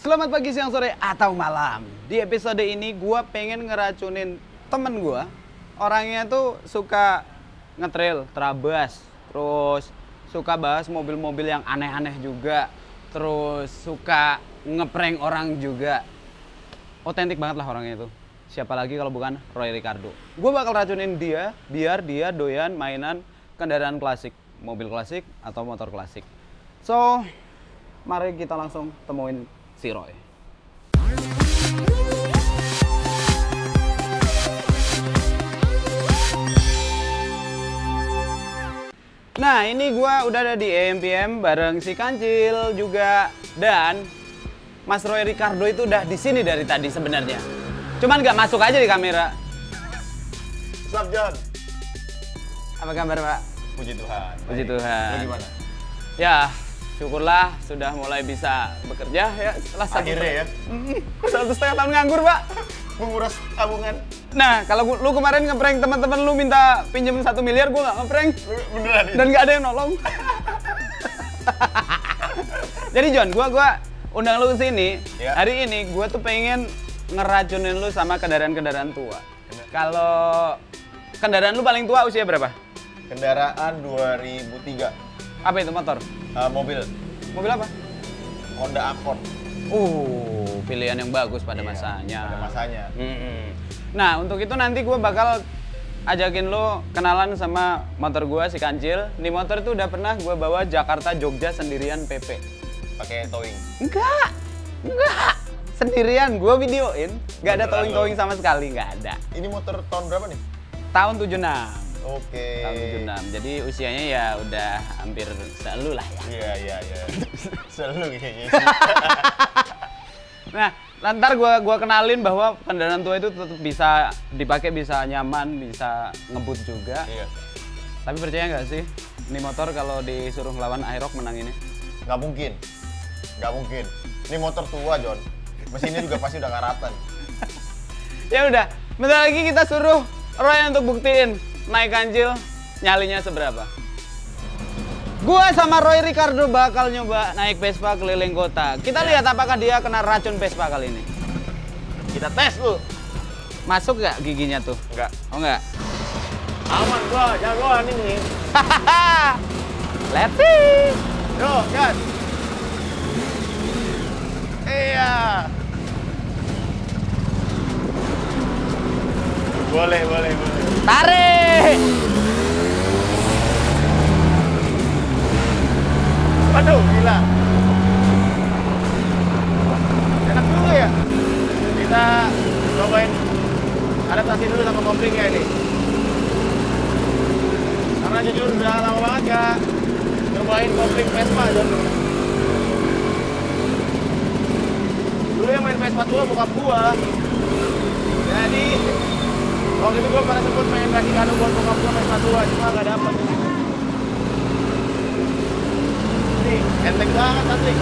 Selamat pagi, siang, sore, atau malam. Di episode ini gue pengen ngeracunin temen gue. Orangnya tuh suka ngetrail, terabas, terus suka bahas mobil-mobil yang aneh-aneh juga, terus suka ngeprank orang juga. Otentik banget lah orangnya itu. Siapa lagi kalau bukan Roy Ricardo. Gue bakal racunin dia biar dia doyan mainan kendaraan klasik, mobil klasik atau motor klasik. So, mari kita langsung temuin si Roy. Nah, ini gua udah ada di EMPM bareng si Kancil juga, dan Mas Roy Ricardo itu udah di sini dari tadi sebenarnya. Cuman nggak masuk aja di kamera. Sup, John? Apa kabar, Pak? Puji Tuhan. Puji Tuhan. Lu gimana? Ya, syukurlah sudah mulai bisa bekerja ya setelah Akhirnya ya? 1,5 tahun nganggur, Pak. Menguras tabungan. Nah, kalau lu kemarin ngeprank teman-teman lu minta pinjem 1 miliar, gua nggak ngeprank. Beneran? Dan nggak ada yang nolong. Jadi John, gua undang lu ke sini. Ya. Hari ini gua tuh pengen ngeracunin lu sama kendaraan-kendaraan tua. Kalau kendaraan lu paling tua usia berapa? Kendaraan 2003. Apa itu motor? Mobil. Mobil apa? Honda Accord. Pilihan yang bagus pada Iya, masanya. pada masanya. Nah, untuk itu nanti gue bakal ajakin lo kenalan sama motor gue, si Kancil. Nih motor itu udah pernah gue bawa Jakarta Jogja sendirian PP. Pakai towing. Enggak. Sendirian, gue videoin. Nggak ada Beneran towing-towing sama sekali, nggak ada. Ini motor tahun berapa nih? Tahun 76. Oke. Tahun 76. Jadi usianya ya udah hampir selu lah ya. Iya. Selalu kayaknya. Nah, ntar gua kenalin bahwa kendaraan tua itu tetap bisa dipakai, bisa nyaman, bisa ngebut juga. Iya. Tapi percaya nggak sih, ini motor kalau disuruh ngelawan Aerox menang ini? Nggak mungkin. Ini motor tua, John. Mesinnya juga pasti udah karatan. Ya udah, bentar lagi kita suruh Roy untuk buktiin naik Kancil nyalinya seberapa. Gua sama Roy Ricardo bakal nyoba naik Vespa keliling kota. Kita lihat apakah dia kena racun Vespa kali ini. Kita tes lu. Masuk nggak giginya tuh? Enggak. Oh nggak? Aman gua, jagoan ini. Let's see. Yo, gas. Iya. Boleh. Tarik. Waduh, gila. Enak juga ya. Kita cobain adaptasi dulu sama koplingnya ini. Karena jujur udah lama banget gak cobain kopling Vespa, John. Dulu yang main Vespa tua bokap gua. Jadi waktu itu gua pada sebut pengen kasih kado buat bokap gua Vespa tua, cuma gak dapet. Nih, enteng banget asli.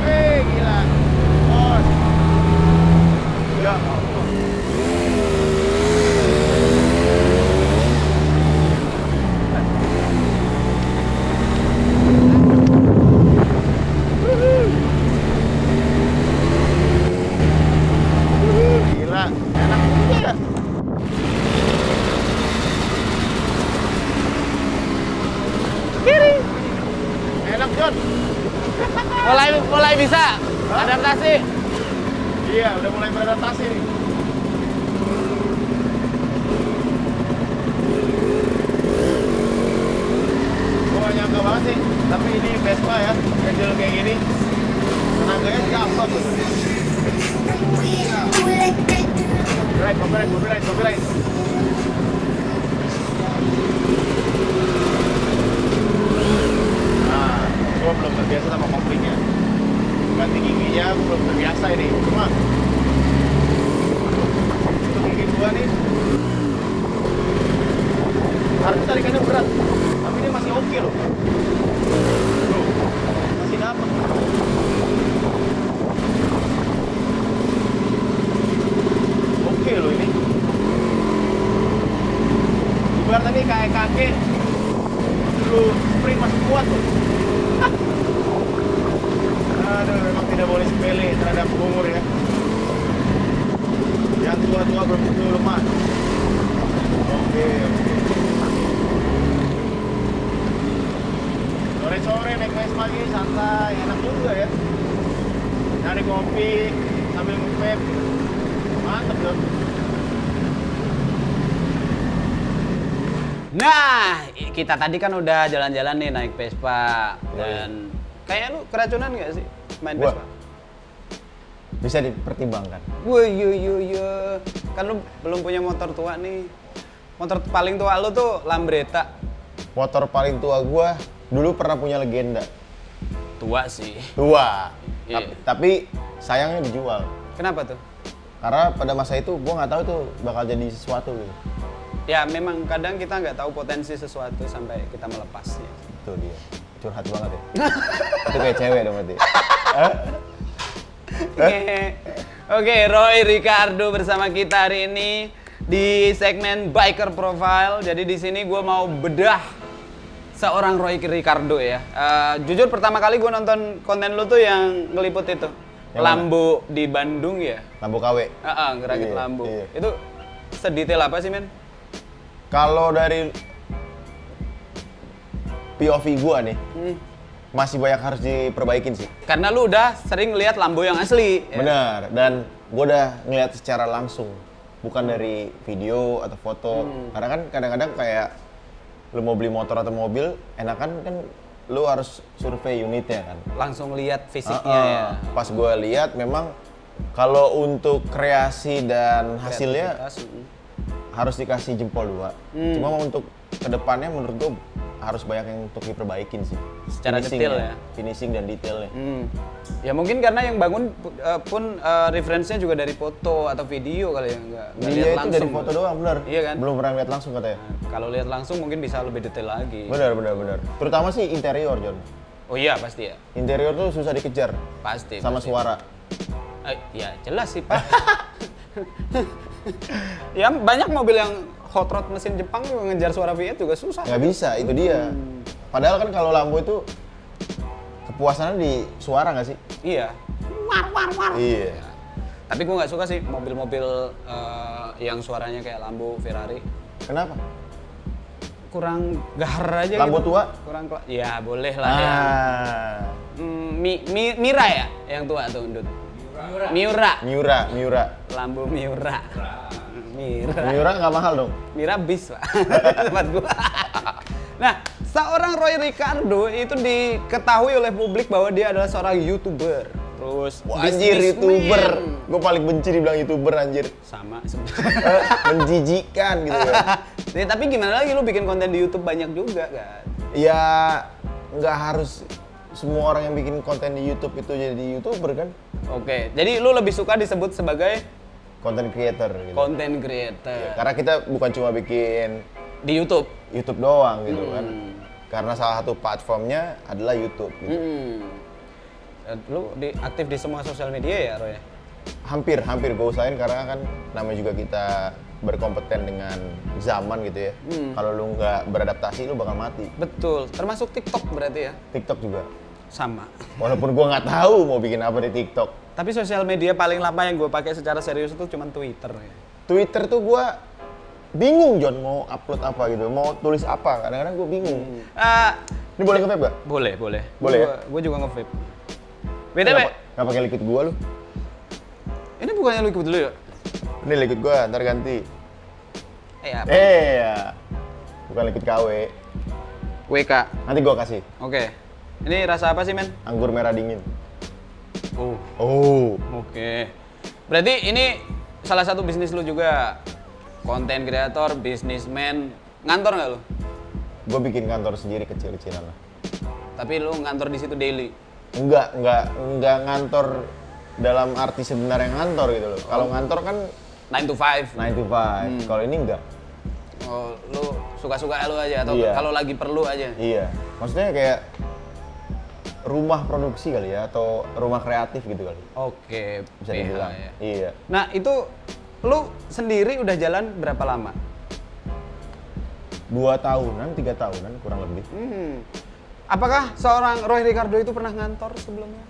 Gila. Bos. Ya Allah. Gila, enak juga ya. Kiri. Enak, John. Mulai bisa adaptasi. Iya, udah mulai beradaptasi nih. Gua gak nyangka banget sih, tapi ini Vespa ya, kecil kayak gini. Tenaganya gampang tuh. Copyright. Nah, gua belum terbiasa sama koplingnya. Ganti giginya gua belum terbiasa ini. Cuma untuk gigi gua nih harus tarikannya berat, tapi ini masih oke loh. Tuh, masih dapat. Oke loh ini. Ibarat tadi kayak kakek lu sprint masih kuat tuh. Aduh, memang tidak boleh sepele terhadap umur ya. Yang tua-tua belum tentu lemah. Oke. Sore-sore naik Vespa lagi santai, enak juga ya. Nyari kopi sambil nge-vape. Mantep dong. Nah, kita tadi kan udah jalan-jalan nih naik Vespa. Dan kayak lu keracunan nggak sih main Gua? Vespa? Bisa dipertimbangkan. Wah, iya. Kan lu belum punya motor tua nih. Motor paling tua lu tuh Lambretta. Motor paling tua gua dulu pernah punya legenda. Tua sih. Tua. Iya. Tapi sayangnya dijual. Kenapa tuh? Karena pada masa itu gua nggak tahu tuh bakal jadi sesuatu gitu. Ya memang kadang kita nggak tahu potensi sesuatu sampai kita melepasnya. Itu dia. Curhat banget ya. Itu kayak cewek dong berarti. Oke, Roy Ricardo bersama kita hari ini di segmen Biker Profile. Jadi di sini gue mau bedah seorang Roy Ricardo ya. Jujur pertama kali gue nonton konten lu tuh yang ngeliput itu Yang Lambo di Bandung ya. Lambo KW. Ngerakit Iya, Lambo. iya. Itu sedetail apa sih men? Kalau dari POV gua nih, masih banyak harus diperbaikin sih. Karena lu udah sering lihat Lambo yang asli. Ya? Bener, dan gua udah ngeliat secara langsung, bukan dari video atau foto. Karena kan kadang-kadang kayak lu mau beli motor atau mobil, enakan kan lu harus survei unitnya kan. Langsung lihat fisiknya ya. Pas gua lihat memang kalau untuk kreasi dan hasilnya Kreativitas, harus dikasih jempol 2. Cuma untuk kedepannya menurut gue harus banyak yang untuk diperbaikin sih. Secara detail ya? Finishing dan detailnya. Ya mungkin karena yang bangun pun referensinya juga dari foto atau video kali ya, nggak Dia lihat itu langsung. dari foto doang, bener. Iya kan? Belum pernah lihat langsung katanya. Kalau lihat langsung mungkin bisa lebih detail lagi. Bener. Terutama sih interior, John. Oh iya pasti ya, Interior tuh susah dikejar pasti. sama pasti. suara. Ya jelas sih pak. Ya banyak mobil yang hot rod mesin Jepang juga ngejar suara Fiat juga susah. Nggak bisa, itu dia. Padahal kan kalau Lambo itu kepuasannya di suara nggak sih? Iya. War. Iya. Tapi gue nggak suka sih mobil-mobil yang suaranya kayak Lambo, Ferrari. Kenapa? Kurang gahar aja Lambo gitu. tua? Kurang ya boleh lah ya. Mira ya yang tua tuh Ndut. Miura. Lambo Miura. Miura nggak mahal dong? Mira bis pak. Tempat gua. Nah, seorang Roy Ricardo itu diketahui oleh publik bahwa dia adalah seorang YouTuber. Terus Wah, anjir, businessman. YouTuber. Gue paling benci dibilang YouTuber, anjir. Sama sebenarnya. Menjijikan gitu kan. Nih, tapi gimana lagi lu bikin konten di YouTube banyak juga kan? Ya nggak harus semua orang yang bikin konten di YouTube itu jadi YouTuber kan. Oke, jadi lu lebih suka disebut sebagai Content creator gitu. content creator Ya, karena kita bukan cuma bikin di YouTube. YouTube doang gitu kan. Karena salah satu platformnya adalah YouTube gitu. Lu aktif di semua sosial media ya, Roy? Hampir gue usahain karena kan namanya juga kita berkompeten dengan zaman gitu ya. Kalau lu nggak beradaptasi lu bakal mati. Betul, termasuk TikTok berarti ya? TikTok juga. Sama. Walaupun gue nggak tahu mau bikin apa di TikTok. Tapi sosial media paling lama yang gue pakai secara serius itu cuma Twitter ya. Twitter tuh gue bingung John mau upload apa gitu, mau tulis apa. Kadang-kadang gue bingung. Ini boleh nge-vape gak? Boleh. Boleh ya? Gue juga nge-vape. BTW, Nggak pakai liquid gue lu? ini bukannya lu ikut dulu ya? Ini liquid gue, ntar ganti. Apa? Ya. Bukan liquid KW. WK. Nanti gue kasih. Oke. Ini rasa apa sih, men? Anggur merah dingin. Oh. Oke. Berarti ini salah satu bisnis lu juga. Konten kreator, bisnismen. Ngantor nggak lu? Gue bikin kantor sendiri kecil-kecilan lah. Tapi lu ngantor di situ daily? Enggak ngantor dalam arti sebenarnya ngantor gitu loh. Kalau ngantor kan 9 to 5. 9 to 5. Kalau ini enggak. Oh, lu suka-suka lu aja atau Iya. kalau lagi perlu aja? Iya. Maksudnya kayak rumah produksi kali ya atau rumah kreatif gitu kali. Oke, Bisa PH dibilang. ya. Iya. Nah, itu lu sendiri udah jalan berapa lama? 2 tahunan, 3 tahunan kurang lebih. Apakah seorang Roy Ricardo itu pernah ngantor sebelumnya?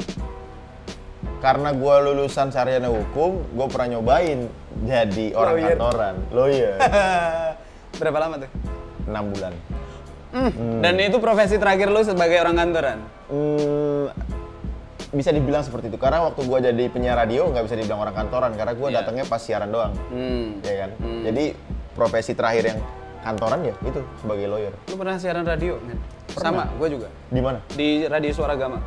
Karena gue lulusan sarjana hukum, gue pernah nyobain jadi orang Lawyer. kantoran, lawyer. Berapa lama tuh? 6 bulan. Dan itu profesi terakhir lu sebagai orang kantoran? Bisa dibilang seperti itu, karena waktu gue jadi penyiar radio nggak bisa dibilang orang kantoran, karena gue Iya. datangnya pas siaran doang, ya kan. Jadi profesi terakhir yang kantoran ya itu sebagai lawyer. Lu pernah siaran radio, men? Sama, gue juga. Di mana? Di Radio Suara Gama.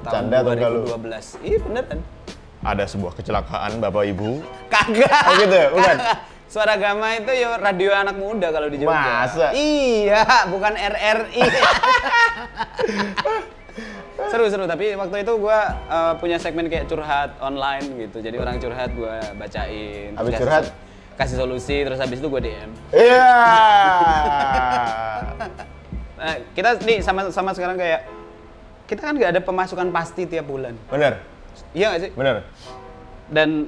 Tahun Canda atau enggak lu? 2012. Iya beneran. Ada sebuah kecelakaan bapak ibu. Kagak. Oh gitu ya? Bukan? Suara Gama itu ya radio anak muda kalau di Jogja. Masa? Iya, bukan RRI. Seru-seru, tapi waktu itu gue punya segmen kayak curhat online gitu. Jadi orang curhat gue bacain. Habis terus curhat? kasih solusi, terus habis itu gue DM. Iya. Nah, kita nih sama sekarang kayak kita kan nggak ada pemasukan pasti tiap bulan. Bener, Iya nggak sih? bener. Dan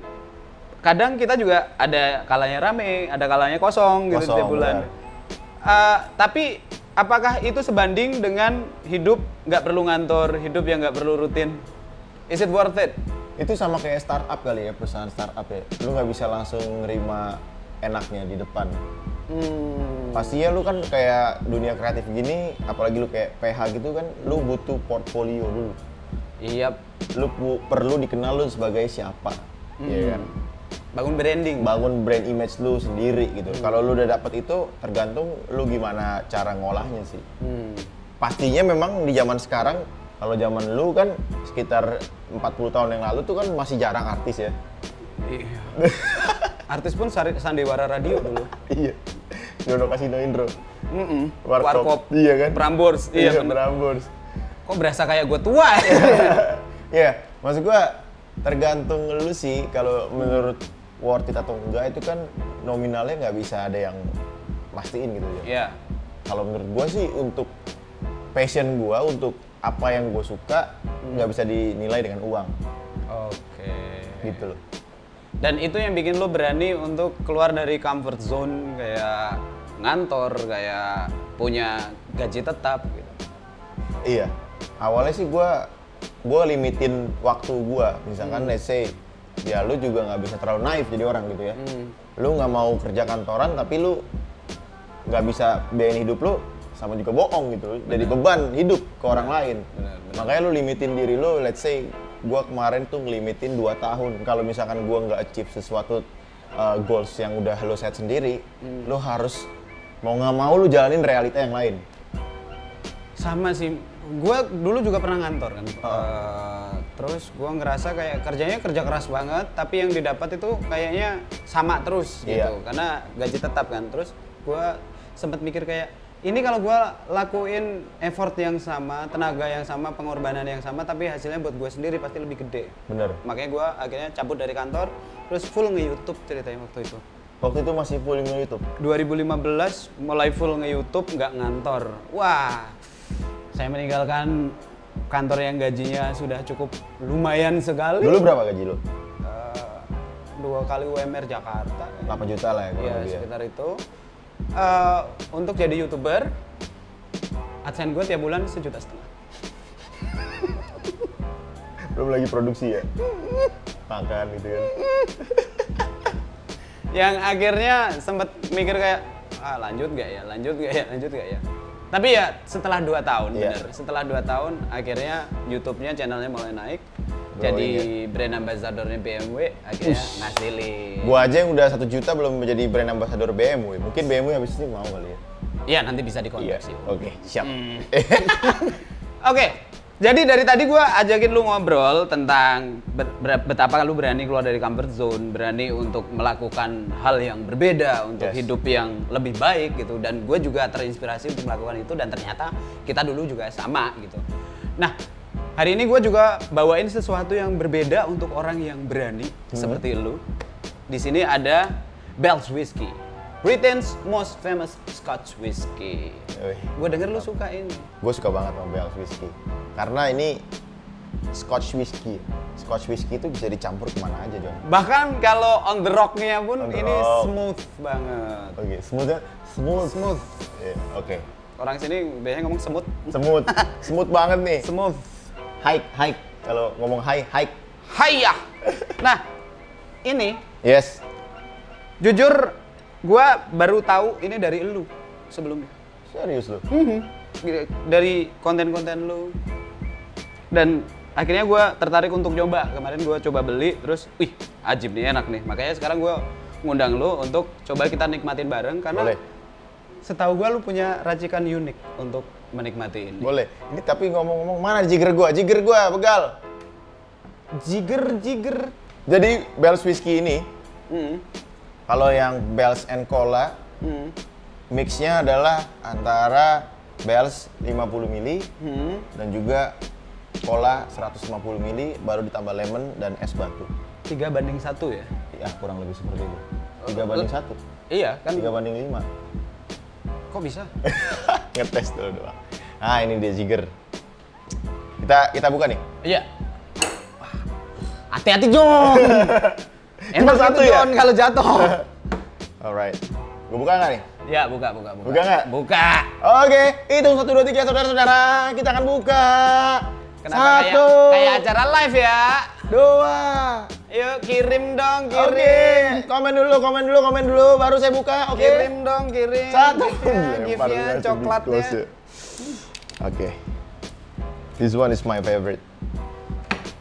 kadang kita juga ada kalanya rame, ada kalanya kosong gitu Kosong, tiap bulan. Tapi apakah itu sebanding dengan hidup nggak perlu ngantor, hidup yang nggak perlu rutin? Is it worth it? Itu sama kayak startup kali ya, perusahaan startup ya. Lu nggak bisa langsung nerima enaknya di depan. Pastinya lu kan kayak dunia kreatif gini, apalagi lu kayak PH gitu kan, lu butuh portfolio dulu. Iya. Lu perlu dikenal lu sebagai siapa, ya kan? Bangun branding. Bangun brand image lu sendiri gitu. Kalau lu udah dapet itu, tergantung lu gimana cara ngolahnya sih. Pastinya memang di zaman sekarang, kalau zaman lu kan sekitar 40 tahun yang lalu tuh kan masih jarang artis ya. Iya. Artis pun sandiwara radio dulu. Iya. Dono Kasino Indro. Warkop. Iya kan? Prambors. Iya, bener. Prambors. Kok berasa kayak gue tua ya? Iya, maksud gua tergantung lu sih kalau menurut worth it atau enggak itu kan nominalnya nggak bisa ada yang pastiin gitu ya. Iya. Kalau menurut gua sih untuk passion gua, untuk apa yang gua suka nggak bisa dinilai dengan uang Oke. gitu loh. Dan itu yang bikin lo berani untuk keluar dari comfort zone, kayak ngantor, kayak punya gaji tetap gitu. Iya, awalnya sih gua limitin waktu gua, misalkan let's say ya lu juga nggak bisa terlalu naif jadi orang gitu ya. Lu nggak mau kerja kantoran tapi lu nggak bisa biayain hidup lu, sama juga bohong gitu, jadi beban hidup ke orang lain. Makanya lu limitin diri lu, let's say gua kemarin tuh ngelimitin 2 tahun. Kalau misalkan gua nggak achieve sesuatu goals yang udah lu set sendiri, lu harus mau nggak mau lu jalanin realita yang lain. Sama sih, gue dulu juga pernah ngantor kan. Terus gue ngerasa kayak kerjanya kerja keras banget, tapi yang didapat itu kayaknya sama terus gitu, Iya. karena gaji tetap kan. Terus gue sempat mikir kayak, ini kalau gue lakuin effort yang sama, tenaga yang sama, pengorbanan yang sama, tapi hasilnya buat gue sendiri pasti lebih gede. Bener. Makanya gue akhirnya cabut dari kantor, terus full nge-YouTube ceritanya waktu itu. Waktu itu masih full nge-YouTube. 2015 mulai full nge-YouTube, nggak ngantor. Wah, saya meninggalkan kantor yang gajinya sudah cukup lumayan sekali. Dulu berapa gaji lu? 2 kali UMR Jakarta. 8 juta lah ya kurang Iya, lebih ya. sekitar itu. Untuk jadi YouTuber, AdSense gue tiap bulan 1,5 juta. Belum lagi produksi ya? Makan gitu kan. Yang akhirnya sempat mikir kayak, lanjut gak ya? Tapi ya setelah 2 tahun, Iya. bener. Setelah 2 tahun, akhirnya YouTube-nya, channelnya mulai naik. Growing Jadi ya. brand ambassador-nya BMW, akhirnya ngasilin. Gua aja yang udah 1 juta belum menjadi brand ambassador BMW. Mungkin BMW habis ini mau kali ya. Iya, nanti bisa Iya. dikontak sih. Oke, siap. Oke, jadi dari tadi gue ajakin lu ngobrol tentang betapa lu berani keluar dari comfort zone, berani untuk melakukan hal yang berbeda, untuk Yes. hidup yang lebih baik gitu. Dan gue juga terinspirasi untuk melakukan itu, dan ternyata kita dulu juga sama gitu. Nah, hari ini gue juga bawain sesuatu yang berbeda untuk orang yang berani seperti lu. Di sini ada Bell's Whiskey, Britain's most famous Scotch whiskey. Wih. Gue denger lu suka ini. Gue suka banget sama Bell's Whiskey. Karena ini Scotch whiskey. Scotch whiskey itu bisa dicampur kemana aja, Jon. Bahkan kalau on the rock-nya pun On the ini rock. smooth banget. Oke, smooth-nya? Smooth. Smooth. Iya, oke. Orang sini biasanya ngomong semut. Smooth. Smooth banget nih. Smooth. Hike. Kalau ngomong hike. Hayya. Nah, ini Yes. jujur gua baru tahu ini dari elu sebelumnya. Serius lu? Dari konten-konten lu. Dan akhirnya gue tertarik untuk coba. Kemarin gue coba beli, terus wih ajib nih, enak nih. Makanya sekarang gue ngundang lu untuk coba kita nikmatin bareng. Karena Boleh. setahu gue lu punya racikan unik untuk menikmati ini. Boleh. Ini tapi ngomong-ngomong, mana jigger gua? Jigger gua, begal. Jiger. Jadi Bell's Whiskey ini, Hmm. kalau yang Bell's and Cola, Hmm. mixnya adalah antara Bell's 50 ml Hmm. dan juga Cola 150 ml, baru ditambah lemon dan es batu. 3:1 ya? Ya, kurang lebih seperti itu. 3:1. Iya kan? 3:5. Kok bisa? Ngetes dulu doang. Nah, ini dia jigger. Kita buka nih. Iya. Hati-hati Jon. Cuma satu ya? Jon kalau jatuh. Alright. Gue buka nggak nih? Ya, buka. Buka nggak? Buka. Oke, hitung 1, 2, 3, saudara-saudara. Kita akan buka. Kenapa 1, kayak acara live ya? 2. Yuk kirim dong, Oke, kirim. komen dulu, baru saya buka. Oke. Kirim dong, kirim. 1. Gift-nya, coklatnya. Oke. This one is my favorite.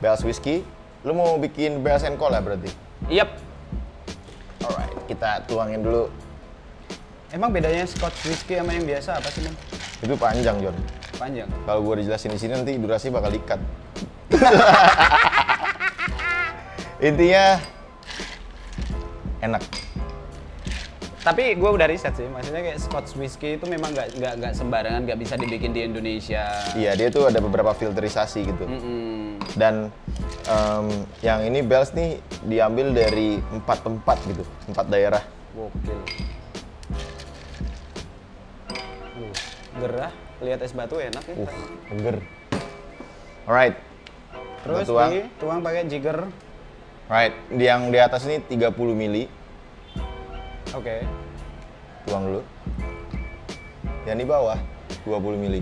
Bell's Whiskey. Lu mau bikin Bell's and Cola berarti? Yep. Alright, kita tuangin dulu. Emang bedanya Scotch whiskey sama yang biasa apa sih, Bang? Itu panjang, Jon. Panjang. Kalau gua dijelasin di sini nanti durasi bakal dikat. Intinya enak. Tapi gue udah riset sih, maksudnya kayak Scotch whiskey itu memang nggak sembarangan, nggak bisa dibikin di Indonesia. Iya, dia tuh ada beberapa filterisasi gitu. Dan yang ini Bell's nih diambil dari 4 tempat gitu, 4 daerah. Gokil. Gerah, lihat es batu enak ya. Seger. Alright. Terus tuang pakai jigger. Right, yang di atas ini 30 mili. Oke. Tuang dulu. Yang di bawah 20 mili.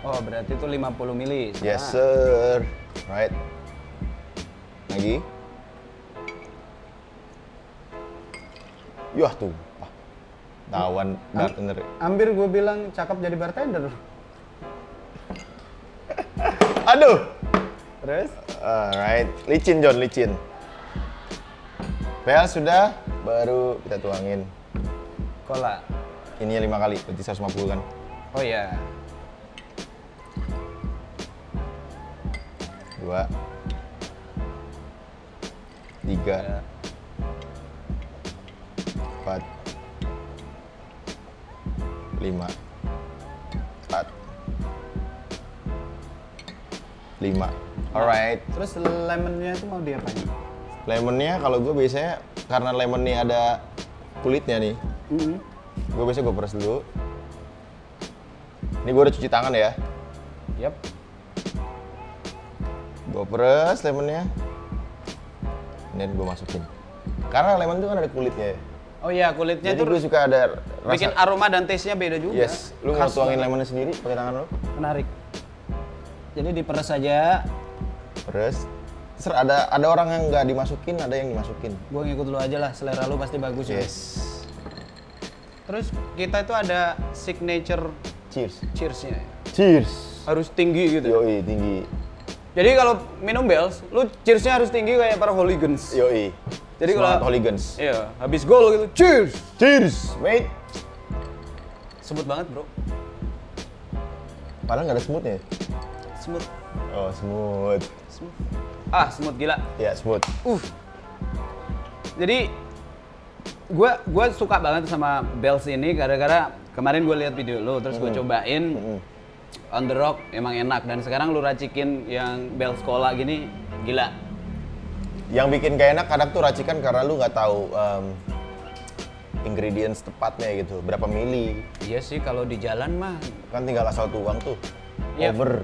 Oh, berarti itu 50 mili. Yes, sir. Right. Lagi. Yah, tuh. Tawan bartender. Hampir gue bilang cakep jadi bartender. Aduh. Terus? Alright, licin Jon, licin. Bell sudah, baru kita tuangin. Cola. Ininya 5 kali, berarti 150 kan? Oh iya. 2 3 4 5 4 5. Alright. Terus lemonnya itu mau diapain? Lemonnya kalau gue biasanya karena lemon nih ada kulitnya nih. Gue biasanya gue peres dulu. Ini gue udah cuci tangan ya. Yap. Gue peres lemonnya. Dan gue masukin. Karena lemon itu kan ada kulitnya ya. Oh iya, kulitnya Jadi tuh gue suka ada rasa. bikin aroma dan taste-nya beda juga. Yes. Lu mau Khas tuangin banget. lemonnya sendiri pakai tangan lu. Menarik. Jadi diperes saja. Peres. Terus ada orang yang nggak dimasukin, ada yang dimasukin. Gue ngikut lu aja lah, selera lu pasti bagus ya. Yes. Terus kita itu ada signature Cheers. cheers-nya. Cheers. Harus tinggi gitu. Yoi, tinggi. Jadi kalau minum Bell's, lu cheers-nya harus tinggi kayak para hooligans. Yoi. Jadi Semangat kalau hooligans. iya, habis gol gitu, cheers. Cheers, mate. Sebut banget, Bro. Padahal nggak ada smoothnya. Smooth. Oh, smooth. Smooth. Ah, smooth gila. Ya, smooth. Jadi gua suka banget sama Bell's ini gara-gara kemarin gue lihat video lu, terus gue cobain on the rock, emang enak. Dan sekarang lu racikin yang Bell's Cola gini, gila. Yang bikin gak enak kadang tuh racikan karena lu nggak tahu ingredients tepatnya gitu, berapa mili. Iya sih, kalau di jalan mah Kan tinggal asal tuang tuh. Iya. Over.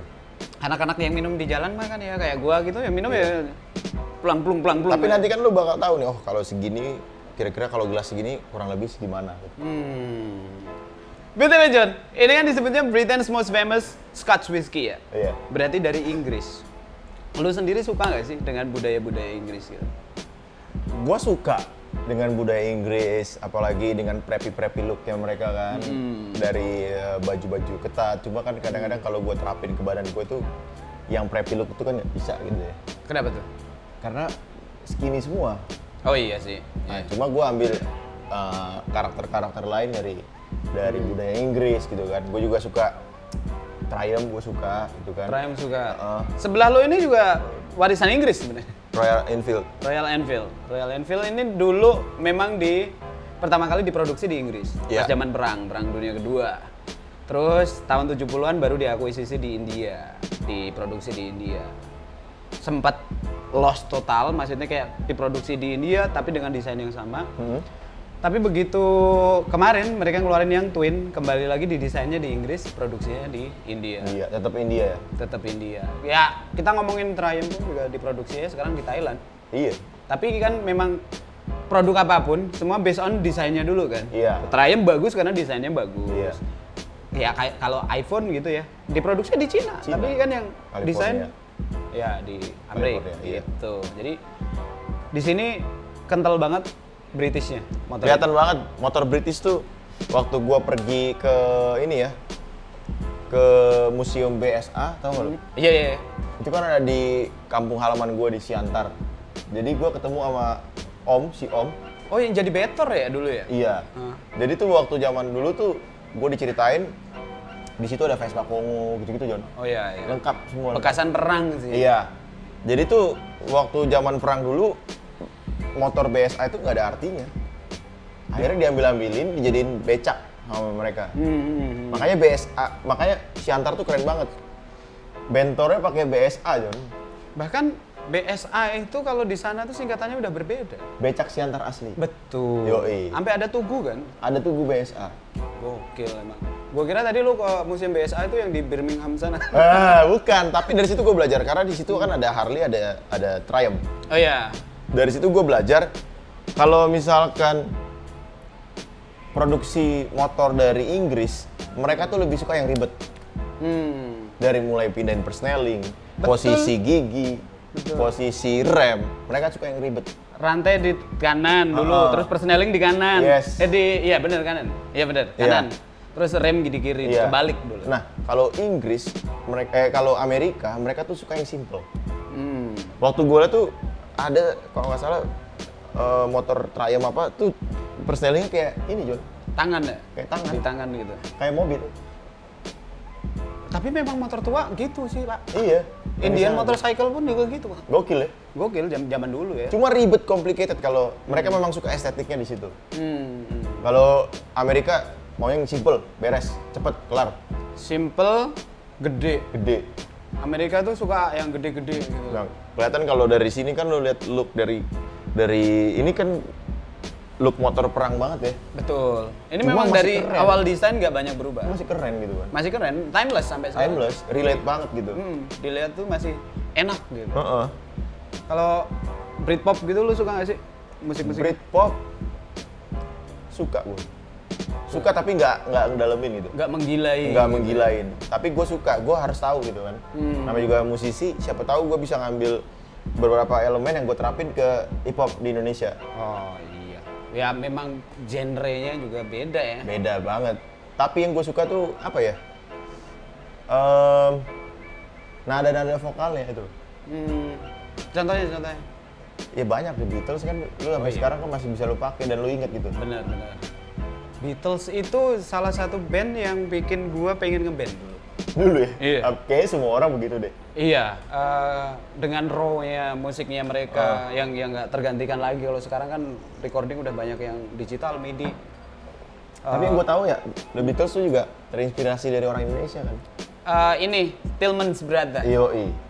Anak-anak yang minum di jalan mah kan ya kayak gua gitu ya minum ya plung. Tapi nanti kan lu bakal tahu nih, oh kalau segini kira-kira kalau gelas segini kurang lebih segimana. BTW John, ini kan disebutnya Britain's most famous Scotch whiskey ya? Iya. Berarti dari Inggris. Lu sendiri suka nggak sih dengan budaya-budaya Inggris gitu? Gua suka dengan budaya Inggris, apalagi dengan preppy looknya mereka kan. Dari baju-baju ketat, cuma kan kadang-kadang kalau gue terapin ke badan gue tuh yang preppy look itu kan nggak bisa gitu ya. Kenapa tuh? Karena skinny semua. Oh iya sih. Nah, cuma gue ambil karakter-karakter lain dari budaya Inggris gitu kan. Gue juga suka Triumph, gue suka gitu kan. Triumph suka. Sebelah lo ini juga warisan Inggris sebenarnya. Royal Enfield. Royal Enfield ini dulu memang pertama kali diproduksi di Inggris. Pas zaman perang Dunia Kedua. Terus tahun 70-an baru diakuisisi di India, diproduksi di India. Sempat lost total, maksudnya kayak diproduksi di India tapi dengan desain yang sama. Tapi begitu kemarin mereka ngeluarin yang twin, kembali lagi di desainnya di Inggris, produksinya di India. Iya, tetap India ya. Tetap India. Ya, kita ngomongin Triumph pun juga diproduksinya sekarang di Thailand. Iya. Tapi kan memang produk apapun semua based on desainnya dulu kan. Iya. Triumph bagus karena desainnya bagus. Iya. Ya kayak kalau iPhone gitu ya, diproduksi di Cina. Tapi kan yang California. desain ya di Amerika gitu. Jadi di sini kental banget Britishnya motor. Kelihatan banget motor British tuh waktu gua pergi ke ini ya, ke Museum BSA, tau gak lu? Iya. Itu kan ada di kampung halaman gua di Siantar. Jadi gua ketemu sama si Om. Oh, yang jadi betor ya dulu ya? Iya. Jadi tuh waktu zaman dulu tuh gua diceritain di situ ada Vespa Kongo gitu-gitu, John. Oh iya. Lengkap semua. Bekasan perang sih. Iya. Jadi tuh waktu zaman perang dulu motor BSA itu nggak ada artinya. Akhirnya diambil-ambilin, dijadiin becak sama mereka. Makanya makanya Siantar tuh keren banget. Bentornya pakai BSA, John. Bahkan BSA itu kalau di sana tuh singkatannya udah berbeda. Becak Siantar asli. Betul. Yoi. Sampai ada tugu kan? Ada tugu BSA. Gokil emang. Gua kira tadi lu ke museum BSA itu yang di Birmingham sana. Bukan. Tapi dari situ gue belajar karena di situ kan ada Harley, ada Triumph. Oh iya. Dari situ gue belajar kalau misalkan produksi motor dari Inggris, mereka tuh lebih suka yang ribet. Dari mulai pindahin persneling, posisi gigi, posisi rem, mereka suka yang ribet. Rantai di kanan dulu, terus persneling di kanan. Yes. Iya bener kanan. Iya bener, kanan. Terus rem di kiri, kebalik dulu. Nah, kalau Inggris, kalau Amerika, mereka tuh suka yang simple. Waktu gue liat tuh ada, kalau nggak salah, motor Triumph apa tuh persnelingnya kayak ini, John. Tangan ya? Kayak tangan. Di tangan gitu. Kayak mobil. Tapi memang motor tua gitu sih, Pak. Iya. Indian motorcycle pun juga gitu, Pak. Gokil ya? Gokil, zaman dulu ya. Cuma ribet, complicated kalau mereka memang suka estetiknya di situ. Kalau Amerika mau yang simple, beres, cepet, kelar. Simple, gede. Amerika tuh suka yang gede-gede gitu. Nah, kelihatan kalau dari sini kan lo lihat look dari ini kan look motor perang banget ya. Betul. Ini Cuma memang dari keren. awal desain nggak banyak berubah. Masih keren gitu kan. Masih keren, timeless sampai sekarang. Timeless, relate banget gitu. Dilihat tuh masih enak gitu. Heeh. Kalau Britpop gitu lu suka nggak sih? Musik-musik Britpop suka gue. Suka tapi nggak ngedalemin gitu. nggak menggilain. Nggak menggilain. Tapi gue suka, gue harus tahu gitu kan. Namanya juga musisi, siapa tahu gue bisa ngambil beberapa elemen yang gue terapin ke hip hop di Indonesia. Oh iya. Ya memang genrenya juga beda ya. Beda banget. Tapi yang gue suka tuh apa ya? Nada-nada vokalnya itu. Contohnya. Ya banyak di Beatles kan, lu sampai sekarang kan masih bisa lu pakai dan lu inget gitu. Benar. Beatles itu salah satu band yang bikin gua pengen ngeband dulu. Dulu ya? Iya. Kayaknya semua orang begitu deh. Iya, dengan raw-nya musiknya mereka yang nggak tergantikan lagi. Kalau sekarang kan recording udah banyak yang digital, MIDI. Tapi yang gue tahu ya, The Beatles tuh juga terinspirasi dari orang Indonesia kan? Ini Tillman's Brother. Yoi.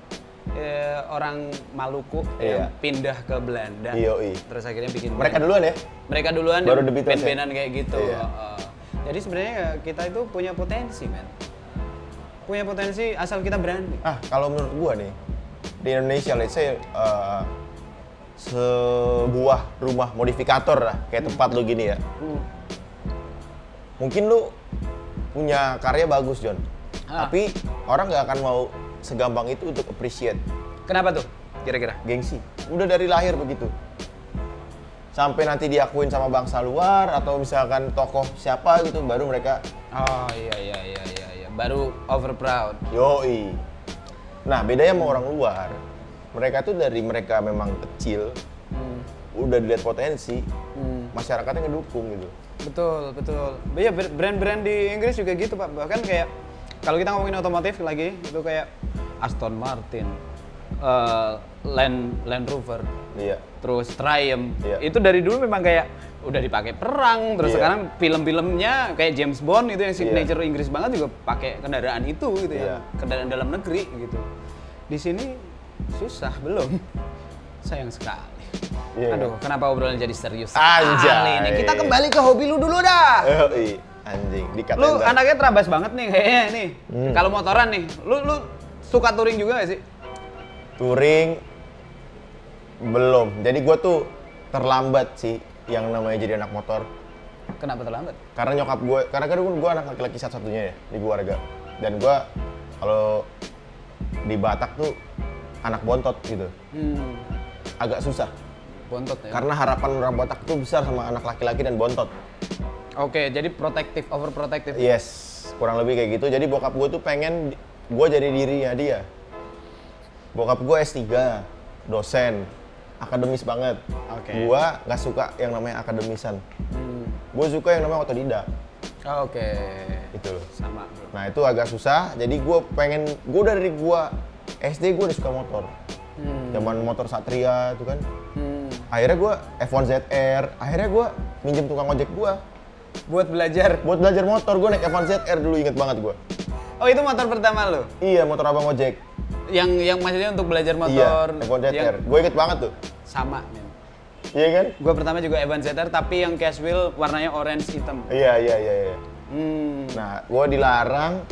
Orang Maluku yang pindah ke Belanda. Yoi. Terus akhirnya bikin Mereka duluan ya? Mereka duluan baru The Beatles band-bandan kayak gitu. Iya. Jadi sebenarnya kita itu punya potensi, men. punya potensi asal kita berani. Kalau menurut gua nih, di Indonesia, let's say sebuah rumah modifikator lah, kayak tempat lu gini ya. Mungkin lu punya karya bagus, John. Tapi orang nggak akan mau segampang itu untuk appreciate. Kenapa tuh? Kira-kira? Gengsi. Udah dari lahir begitu. Sampai nanti diakuin sama bangsa luar atau misalkan tokoh siapa gitu, baru mereka Oh iya. Baru over proud. yoi. Nah, bedanya sama orang luar. Mereka tuh dari mereka memang kecil, udah dilihat potensi, masyarakatnya ngedukung gitu. Betul. Iya, brand-brand di Inggris juga gitu, Pak. Bahkan kayak kalau kita ngomongin otomotif lagi, itu kayak Aston Martin, Land Rover, Iya. terus Triumph. Iya. Itu dari dulu memang kayak udah dipakai perang, terus Iya. sekarang film-filmnya kayak James Bond itu yang signature Iya. Inggris banget juga pakai kendaraan itu gitu Iya. ya, kendaraan dalam negeri gitu. Di sini susah belum. Sayang sekali. Iya. Aduh, kenapa obrolan jadi serius Anjay. sekali nih? Kita kembali ke hobi lu dulu dah. Yoi. Anjing, dikatain Lu ntar. anaknya terabas banget nih kayaknya nih. Kalau motoran nih, lu suka touring juga gak sih? Touring belum. Jadi gue tuh terlambat sih yang namanya jadi anak motor. Kenapa terlambat? Karena nyokap gue, karena kan gue anak laki-laki satu-satunya ya di keluarga. Dan gue kalau di Batak tuh anak bontot gitu. Agak susah. Bontot ya. Karena harapan orang Batak tuh besar sama anak laki-laki dan bontot. Oke, jadi protektif, overprotective. Yes, kurang lebih kayak gitu. Jadi bokap gue tuh pengen gue jadi dirinya dia. Bokap gue S3, dosen, akademis banget. Oke. Gue nggak suka yang namanya akademisan. Gue suka yang namanya otodidak. Oke. Itu. Sama, bro. Nah itu agak susah. Jadi gue pengen, gue dari gue SD gue udah suka motor. Zaman motor Satria itu kan. Akhirnya gue F1 ZR. Akhirnya gue minjem tukang ojek gue. Buat belajar. Buat belajar motor, gue naik F1 ZR dulu, inget banget gue. Oh, itu motor pertama lu? Iya, motor abang ojek. Yang maksudnya untuk belajar motor. Iya, F1 ZR. yang Gue inget banget tuh. sama, men. Iya kan? Gua pertama juga F1 ZR tapi yang cash wheel warnanya orange hitam. Iya. Nah, gue dilarang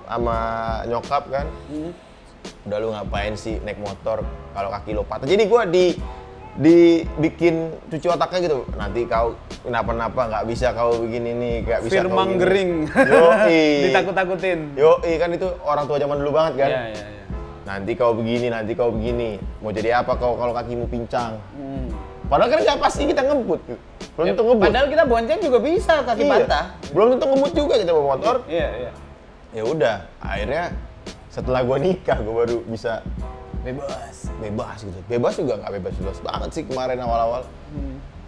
sama nyokap kan. Udah lu ngapain sih naik motor kalau kaki lo patah. Jadi gue dibikin cuci otaknya gitu. Nanti kau kenapa-napa nggak bisa kau begini nih, nggak bisa kau Firman gini. Gering. Yoi. Ditakut-takutin. Yoi, kan itu orang tua zaman dulu banget kan. Iya. Nanti kau begini. Mau jadi apa kau kalau kakimu pincang? Padahal kan nggak pasti kita ngebut. Belum tentu ngebut. Padahal kita bonceng juga bisa kaki Iya. patah. Belum tentu ngebut juga kita bawa motor. Iya. Ya udah, akhirnya setelah gua nikah gua baru bisa bebas gitu. Bebas juga nggak bebas banget sih kemarin awal-awal.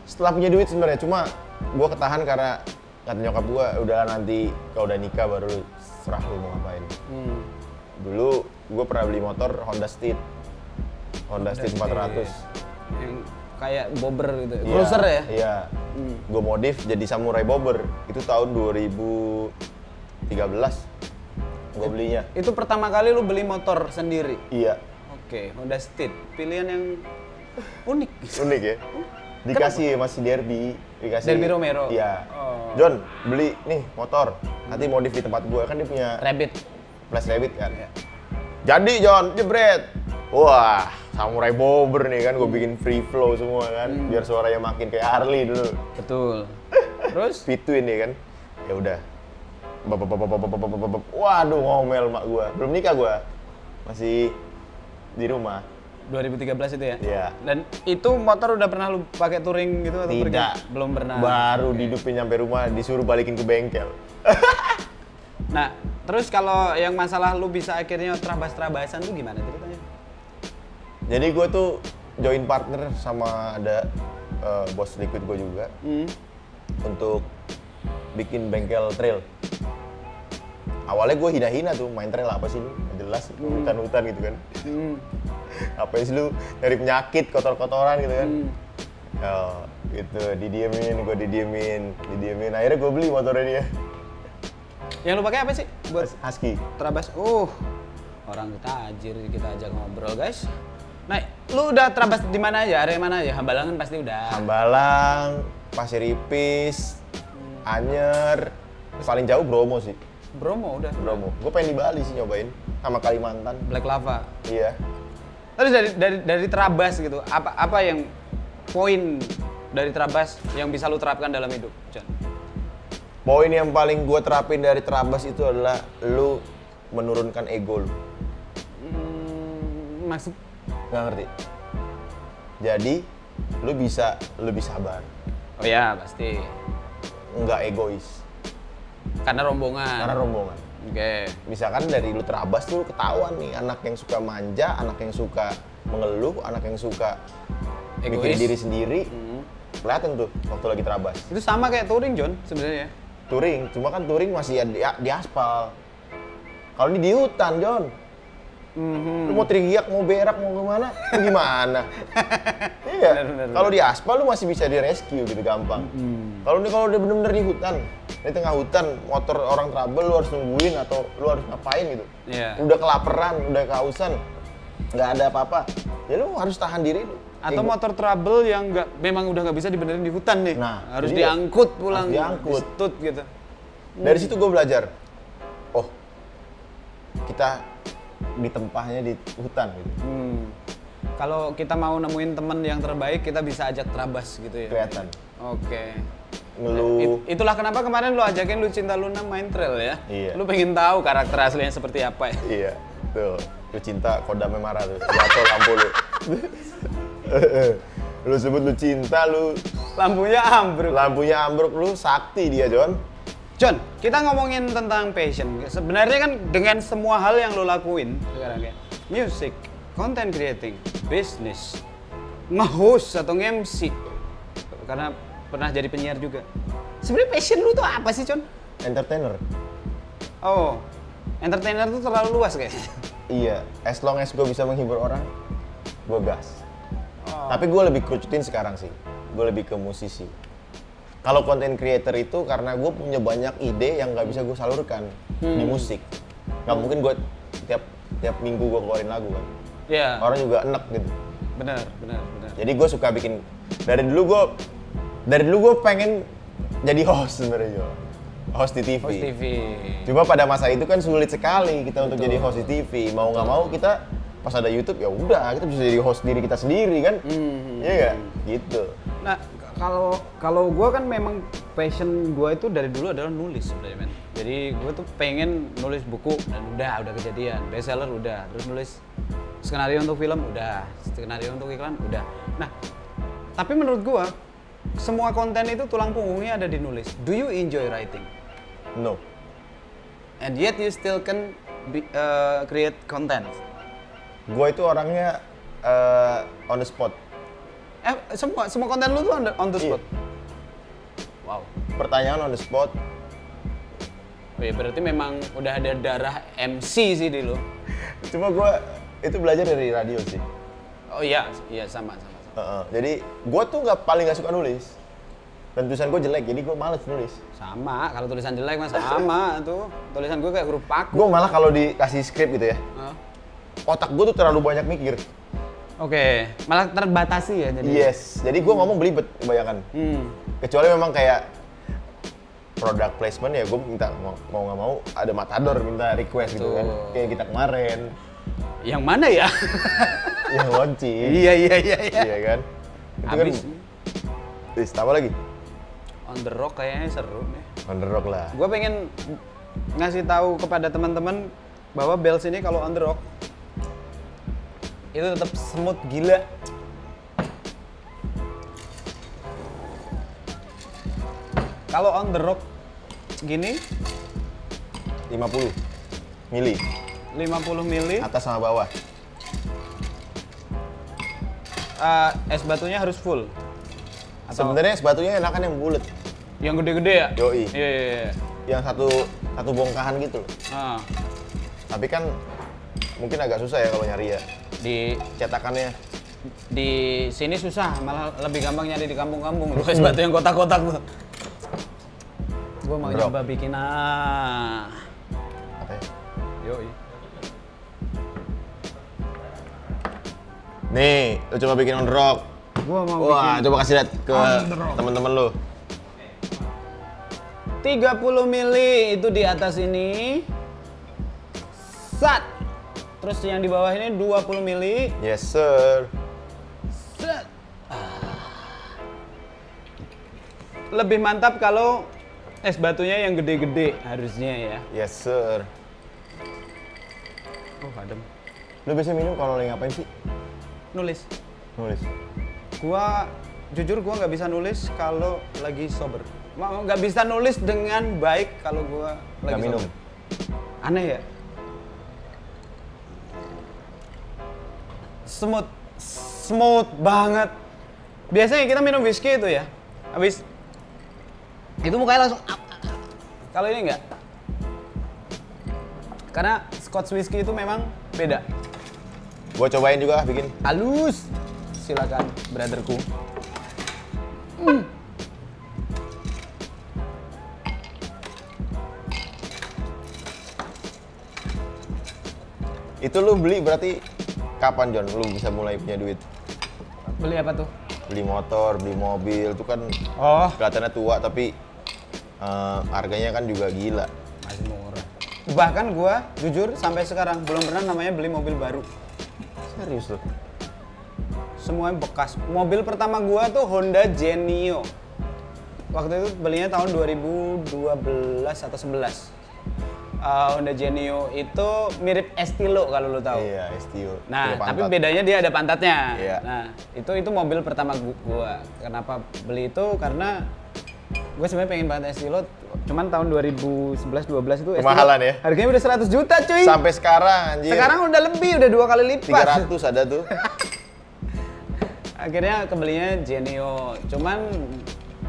Setelah punya duit sebenarnya, cuma gua ketahan karena kata nyokap gua, udah nanti kalau udah nikah baru serah lu mau ngapain. Dulu gua pernah beli motor Honda Steed 400. Yang kayak bobber gitu. Iya, Cruiser ya? Iya. Gua modif jadi Samurai Bobber. Itu tahun 2013 gua belinya. Itu pertama kali lu beli motor sendiri? Iya. Oke, Honda Steed. Pilihan yang unik. Unik ya? Dikasih masih Derby, dikasih Derby Romero? Iya. Oh. John, beli nih motor. Nanti modif di tempat gua, kan dia punya Rabbit. Flash Rabbit kan. Iya. Jadi John, jebret. Wah, Samurai Bobber nih kan, gua bikin free flow semua kan, biar suaranya makin kayak Harley dulu. Betul. Terus? Fituin nih kan. Ya udah. Waduh, ngomel mak gua. Belum nikah gua. Masih di rumah. 2013 itu ya? Iya. Dan itu motor udah pernah lu pakai touring gitu atau pergi? Tidak. Belum pernah. Baru dihidupin nyampe rumah, disuruh balikin ke bengkel. Nah, terus kalau yang masalah lu bisa akhirnya terabas-terabasan tuh gimana ceritanya? Jadi gue tuh join partner sama ada bos liquid gue juga untuk bikin bengkel trail. Awalnya gue hina-hina tuh, main trail apa sih lu? Nggak jelas, hutan-hutan gitu kan. Apa sih lu dari penyakit, kotor-kotoran gitu kan. Oh, gitu, gue didiemin. Akhirnya gue beli motornya dia. Yang lu pakai apa sih buat Husky. terabas? Orang tajir kita ajak ngobrol, guys. Nah, lu udah terabas di mana aja? Area mana aja? Hambalang kan pasti udah. Hambalang, Pasir Ipis, Anyer, paling jauh Bromo sih. Bromo udah. Bromo. Gue pengen di Bali sih nyobain sama Kalimantan. Black Lava. Iya. Terus dari Trabas gitu, apa yang poin dari Trabas yang bisa lu terapkan dalam hidup, John? Poin yang paling gue terapin dari Trabas itu adalah lu menurunkan ego lu. Maksud? Nggak ngerti. Jadi lu bisa lebih sabar. Oh ya pasti. Nggak egois. Karena rombongan. Karena rombongan. Oke. Misalkan dari lu Trabas tuh ketahuan nih anak yang suka manja, anak yang suka mengeluh, anak yang suka mikirin diri sendiri. Kelihatan tuh waktu lagi Trabas. Itu sama kayak touring, John, sebenarnya. Touring, cuma kan touring masih di aspal. Kalau ini di hutan, John. Lu mau teriak, mau berak, mau kemana? Lu gimana? Iya. Kalau di aspal lu masih bisa di rescue gitu gampang. Kalau udah bener-bener di hutan, di tengah hutan, motor orang trouble lu harus nungguin atau lu harus ngapain gitu. Yeah. Udah kelaparan, udah kehausan, nggak ada apa-apa. Ya lu harus tahan diri lu. Atau motor trouble yang memang udah nggak bisa dibenerin di hutan nih. Nah, harus diangkut pulang. Harus diangkut. Stut gitu. Dari situ gue belajar. Oh, kita di tempatnya di hutan gitu. Kalau kita mau nemuin temen yang terbaik, kita bisa ajak Trabas gitu ya. Kelihatan. Oke. Ngeluh. Itulah kenapa kemarin lu ajakin Lucinta Luna main trail ya. Iya. Lu pengen tahu karakter aslinya seperti apa ya. Iya, tuh. Lu cinta kodamnya marah tuh. Jatuh lampu lu. Lu sebut lu cinta, lu Lampunya ambruk. lampunya ambruk, lu sakti dia, John. John, kita ngomongin tentang passion. Sebenarnya kan dengan semua hal yang lo lakuin sekarang kayak music, content creating, business, nge-host atau nge-MC, karena pernah jadi penyiar juga. Sebenarnya passion lu tuh apa sih, John? Entertainer. Oh, entertainer tuh terlalu luas kayaknya. Iya, as long as gue bisa menghibur orang, gue gas. Tapi gue lebih kerucutin sekarang sih. Gue lebih ke musisi. Kalau content creator itu karena gue punya banyak ide yang nggak bisa gue salurkan di musik. Nggak mungkin gue tiap minggu gue keluarin lagu kan. Iya. Orang juga enek gitu. Benar. Jadi gue suka bikin dari dulu gue pengen jadi host sebenarnya, Jo. Host di TV. Host TV. Cuma pada masa itu kan sulit sekali kita untuk jadi host di TV. Mau nggak mau kita pas ada YouTube ya udah kita bisa jadi host diri kita sendiri kan. Iya nggak? Gitu. Nah, kalau gue kan memang passion gue itu dari dulu adalah nulis sebenarnya, men. Jadi gue tuh pengen nulis buku dan udah kejadian, bestseller udah, terus nulis skenario untuk film udah, skenario untuk iklan udah. Nah, tapi menurut gue semua konten itu tulang punggungnya ada di nulis. Do you enjoy writing? No. And yet you still can create content. Gue itu orangnya on the spot. Semua konten lu tuh on the spot. Iya. Wow. Pertanyaan on the spot. Oh ya berarti memang udah ada darah MC sih di lu. Cuma gue itu belajar dari radio sih. Oh iya sama. Jadi gue tuh paling nggak suka nulis. Dan tulisan gue jelek, jadi gue males nulis. Sama, kalau tulisan jelek mah sama tuh. Tulisan gue kayak huruf paku. Gue malah kalau dikasih skrip gitu ya, otak gue tuh terlalu banyak mikir. Oke, malah terbatasi ya jadi. Yes, jadi gue ngomong belibet, kebanyakan. Kecuali memang kayak product placement ya, gue minta mau nggak mau ada Matador minta request gitu kan, kayak kita kemarin. Yang mana ya? Yang launching. Iya. Iya kan. Itu Habis. Kan, apa lagi? On the Rock kayaknya seru nih. On the Rock lah. Gue pengen ngasih tahu kepada teman-teman bahwa Bells ini kalau on the Rock itu tetap smooth gila. Kalau on the Rock gini 50 mili. 50 mili. Atas sama bawah. Es batunya harus full. Sebenarnya es batunya enakan yang bulat. Yang gede-gede ya? Yoi. Iya. Yang satu bongkahan gitu loh. Tapi kan mungkin agak susah ya kalau nyari ya. Di Cetakannya. Di sini susah, malah lebih gampang nyari di kampung-kampung. Es batu yang kotak-kotak tuh. Gue mau nyoba bikin Katanya. Yoi. Nih, lu coba bikin on the rock. Gua mau Wah, bikin coba kasih lihat ke on the rock. temen-temen lu. 30 mili itu di atas ini. Sat. Terus yang di bawah ini 20 mili. Yes sir. Set. Lebih mantap kalau es batunya yang gede-gede harusnya ya. Yes sir. Oh, adem. Lu biasa minum kalau lagi ngapain sih? Nulis. Nulis. Jujur gua nggak bisa nulis kalau lagi sober. Nggak bisa nulis dengan baik kalau gua lagi minum. sober. Aneh ya? Smooth banget. Biasanya kita minum whisky itu ya, habis itu mukanya langsung. Kalau ini enggak. Karena Scotch whisky itu memang beda. Gua cobain juga bikin. Halus. Silakan, brotherku. Itu lu beli berarti kapan John? Lu bisa mulai punya duit? Beli apa tuh? Beli motor, beli mobil, itu kan kelihatannya tua tapi harganya kan juga gila. Masih murah. Bahkan gua jujur sampai sekarang belum pernah namanya beli mobil baru. Serius lu? Semuanya bekas. Mobil pertama gua tuh Honda Genio. Waktu itu belinya tahun 2012 atau 11. Honda Genio itu mirip Estilo kalau lo tahu. Iya, Estilo. Nah, tapi bedanya dia ada pantatnya. Iya. Nah, itu mobil pertama gua. Kenapa beli itu? Karena gue sebenarnya pengen banget Estilo. Cuman tahun 2011-12 itu Estilo kemahalan ya? harganya udah 100 juta cuy. Sampai sekarang anjir. Sekarang udah lebih, udah 2 kali lipat. 300 ada tuh. Akhirnya kebelinya Genio. Cuman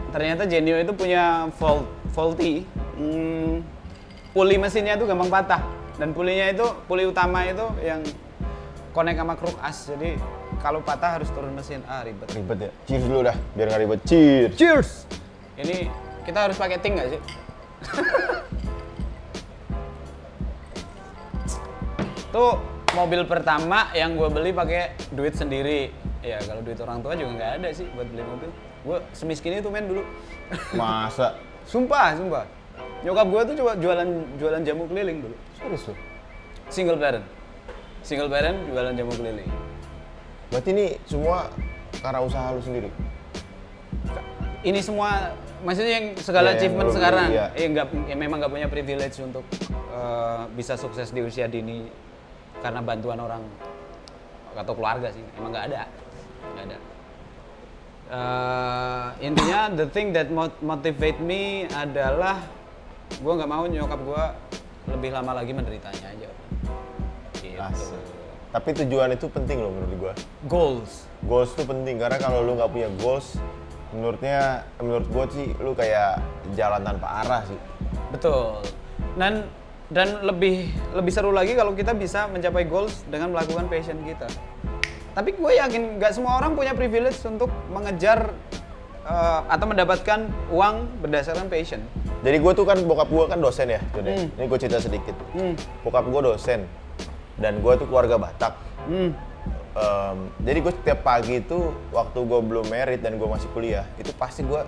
ternyata Genio itu punya faulty. Puli mesinnya itu gampang patah, dan pulinya itu, puli utama itu yang connect sama kruk as, jadi kalau patah harus turun mesin. Ribet. Ribet ya? Cheers dulu dah, biar nggak ribet. Cheers! Cheers! Ini kita harus pakai ting nggak sih? Tuh mobil pertama yang gue beli pakai duit sendiri. Ya kalau duit orang tua juga nggak ada sih buat beli mobil. Gue semiskin itu men dulu. Masa? Sumpah. Nyokap gue tuh coba jualan jamu keliling dulu. Serius lu? Single parent jualan jamu keliling. Berarti ini semua karena usaha lu sendiri? Ini semua, maksudnya yang segala achievement yang sekarang. iya. Memang nggak punya privilege untuk bisa sukses di usia dini karena bantuan orang atau keluarga sih. Emang nggak ada. Intinya the thing that motivate me adalah gue nggak mau nyokap gue lebih lama lagi menderitanya aja. Gitu. Tapi tujuan itu penting loh menurut gue. Goals itu penting karena kalau lu nggak punya goals, menurut gue sih lu kayak jalan tanpa arah sih. Betul. Dan lebih seru lagi kalau kita bisa mencapai goals dengan melakukan passion kita. Tapi gue yakin nggak semua orang punya privilege untuk mengejar atau mendapatkan uang berdasarkan passion. Jadi gue tuh kan, bokap gue kan dosen ya, Ini gue cerita sedikit. Bokap gue dosen, dan gue tuh keluarga Batak. Jadi gue setiap pagi itu, waktu gue belum married dan gue masih kuliah, itu pasti gue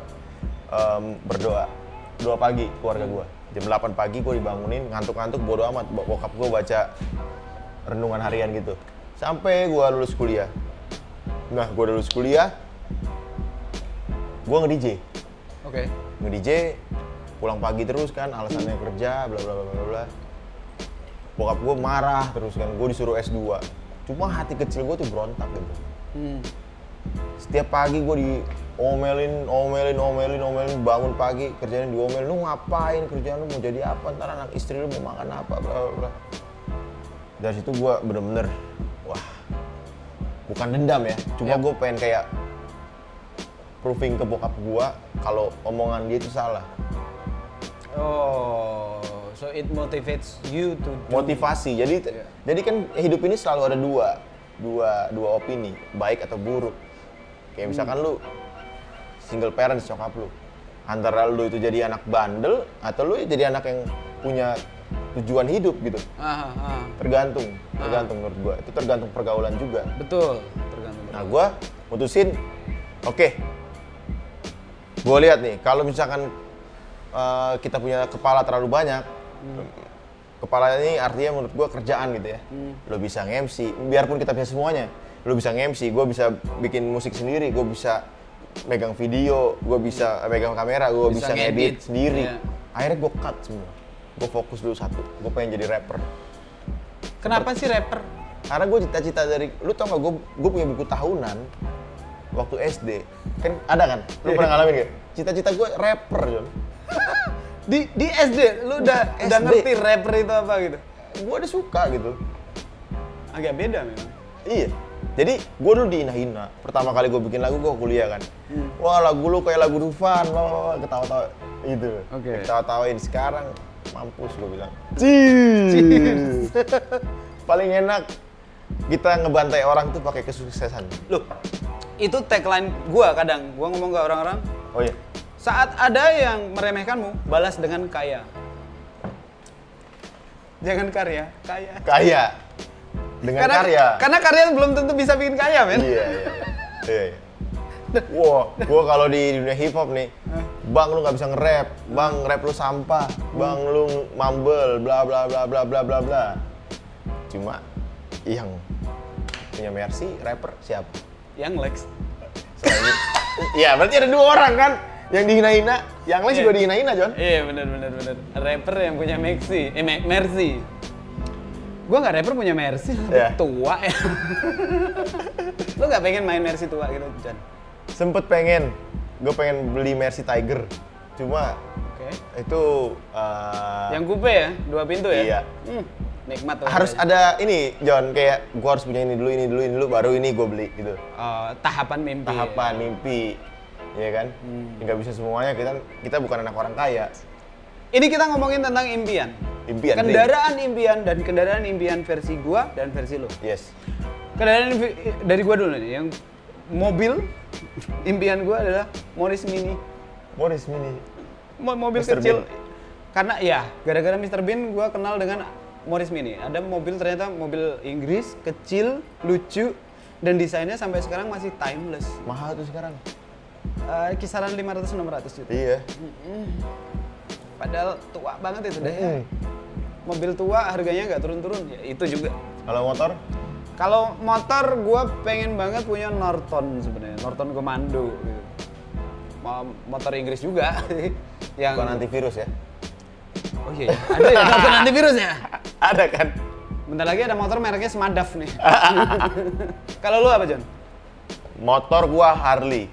berdoa. Doa pagi keluarga gue. Jam 8 pagi gue dibangunin, ngantuk-ngantuk, bodo amat. Bokap gue baca renungan harian gitu. Sampai gue lulus kuliah. Nah, gue lulus kuliah, gue nge-DJ. Oke. Nge-DJ, pulang pagi terus kan, alasannya kerja, bla bla bla bla. Bokap gue marah terus kan, gue disuruh S2. Cuma hati kecil gue tuh berontak gitu. Setiap pagi gue diomelin, bangun pagi, kerjanya diomelin, lu ngapain, kerjaan lu mau jadi apa, ntar anak istri lu mau makan apa, bla bla bla. Dari situ gue bener-bener, wah, bukan dendam ya, cuma gue pengen kayak proving ke bokap gue kalau omongan dia itu salah. Oh, so it motivates you to do. Motivasi. Jadi kan hidup ini selalu ada dua opini, baik atau buruk. Kayak misalkan lu single parents nyokap lu. Antara lu itu jadi anak bandel atau lu jadi anak yang punya tujuan hidup gitu. Tergantung menurut gua. Itu tergantung pergaulan juga. Betul, tergantung. Nah, gua mutusin, oke. Gua lihat nih, kalau misalkan kita punya kepala terlalu banyak. Kepala ini artinya menurut gua kerjaan gitu ya. Lo bisa nge-MC, biarpun kita bisa semuanya. Lo bisa nge-MC, gua bisa bikin musik sendiri, gua bisa megang video, gua bisa megang kamera, gua bisa ngedit sendiri. Iya. Akhirnya gua cut semua. Gua fokus dulu satu, gua pengen jadi rapper. Kenapa sih rapper? Karena gue cita-cita dari, lu tau gak, gue punya buku tahunan waktu SD, kan ada kan? Lu pernah ngalamin gak? Cita-cita gue rapper, Jon. Di SD lu udah SD. ngerti rapper itu apa gitu? Gue udah suka gitu. Agak beda memang. Iya. Jadi gue dulu dihina-hina. Pertama kali gue bikin lagu, gue kuliah kan. Wah, lagu lu kayak lagu Dufan, lo ketawa-tawa gitu. Oke. Ketawa-tawain. Sekarang mampus gue bilang. Cheers. Paling enak kita ngebantai orang tuh pakai kesuksesan. Loh, itu tagline gua kadang. Gua ngomong ke orang-orang, Oh iya. saat ada yang meremehkanmu, balas dengan kaya. Jangan karya, kaya. Kaya. Dengan karya. Karena karya belum tentu bisa bikin kaya, men. Iya. Wah, gua kalau di dunia hip hop nih, bang lu nggak bisa nge-rap, bang rap lu sampah, bang lu mumble, bla bla bla bla bla bla bla. Cuma yang punya Mercy rapper siapa? Yang Lex. Selain iya, berarti ada dua orang kan yang dihina-hina, yang lain juga dihina-hina, Jon. Iya, benar. Rapper yang punya Mercy. Gua nggak rapper punya Mercy, Iya. tua ya. Lu nggak pengen main Mercy tua gitu, Jan? Sempet pengen, gue pengen beli Mercy Tiger, cuma Oke. itu Yang coupe ya, 2 pintu ya? Iya. Nikmat tuh. harus ada ini, John, kayak gue harus punya ini dulu, baru ini gue beli gitu. Tahapan mimpi. Tahapan mimpi, ya kan? Nggak bisa semuanya, kita bukan anak orang kaya. Ini kita ngomongin tentang impian. Impian, Kendaraan impian dan kendaraan impian versi gua dan versi lo. Yes. Kendaraan dari gua dulu nih, yang mobil impian gua adalah Morris Mini. Morris Mini. Mobil Mr. kecil. Bean. Karena ya, gara-gara Mr. Bean gua kenal dengan Morris Mini. Ada mobil, ternyata mobil Inggris, kecil, lucu, dan desainnya sampai sekarang masih timeless. Mahal tuh sekarang. Kisaran 500-600 juta. Iya. Padahal tua banget itu deh. Ya. Mobil tua harganya nggak turun-turun, ya itu juga. Kalau motor? Kalau motor gue pengen banget punya Norton sebenarnya, Norton Commando gitu. Motor Inggris juga. Yang Bukan antivirus ya? Oh iya, ada ya Norton antivirus ya? Ada kan? Bentar lagi ada motor mereknya Smadaf nih. Kalau lu apa, John? Motor gua Harley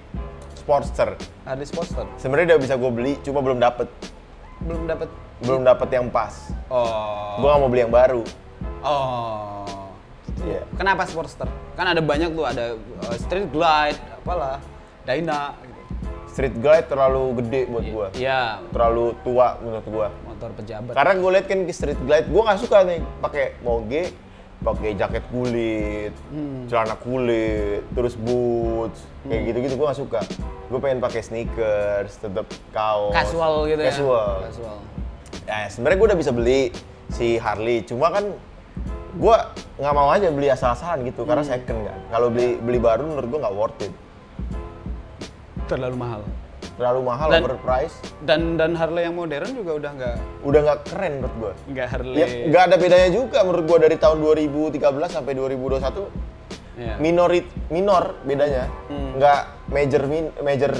Sportster. Harley Sportster. Sebenarnya udah bisa gue beli, cuma belum dapet Belum dapet. yang pas. Oh. Gue nggak mau beli yang baru. Oh. Iya. Kenapa Sportster? Kan ada banyak tuh, ada Street Glide, apalah, Dyna gitu. Street Glide terlalu gede buat gue. Iya, Terlalu tua menurut gue. motor pejabat. Karena gue liat kan di Street Glide, gue nggak suka nih pakai moge, pakai jaket kulit, celana kulit, terus boots, kayak gitu-gitu gue nggak suka. Gue pengen pakai sneakers, tetap kaos. Casual gitu ya. Casual. Ya sebenarnya gue udah bisa beli si Harley, cuma kan gue nggak mau aja beli asal-asalan gitu, karena second kan. Kalau beli baru menurut gue nggak worth it. Terlalu mahal. Terlalu mahal, overpriced. Dan Harley yang modern juga udah Nggak keren menurut gue. nggak Harley. Ya, nggak ada bedanya juga menurut gua dari tahun 2013 sampai 2021. Iya. Minor bedanya. Nggak major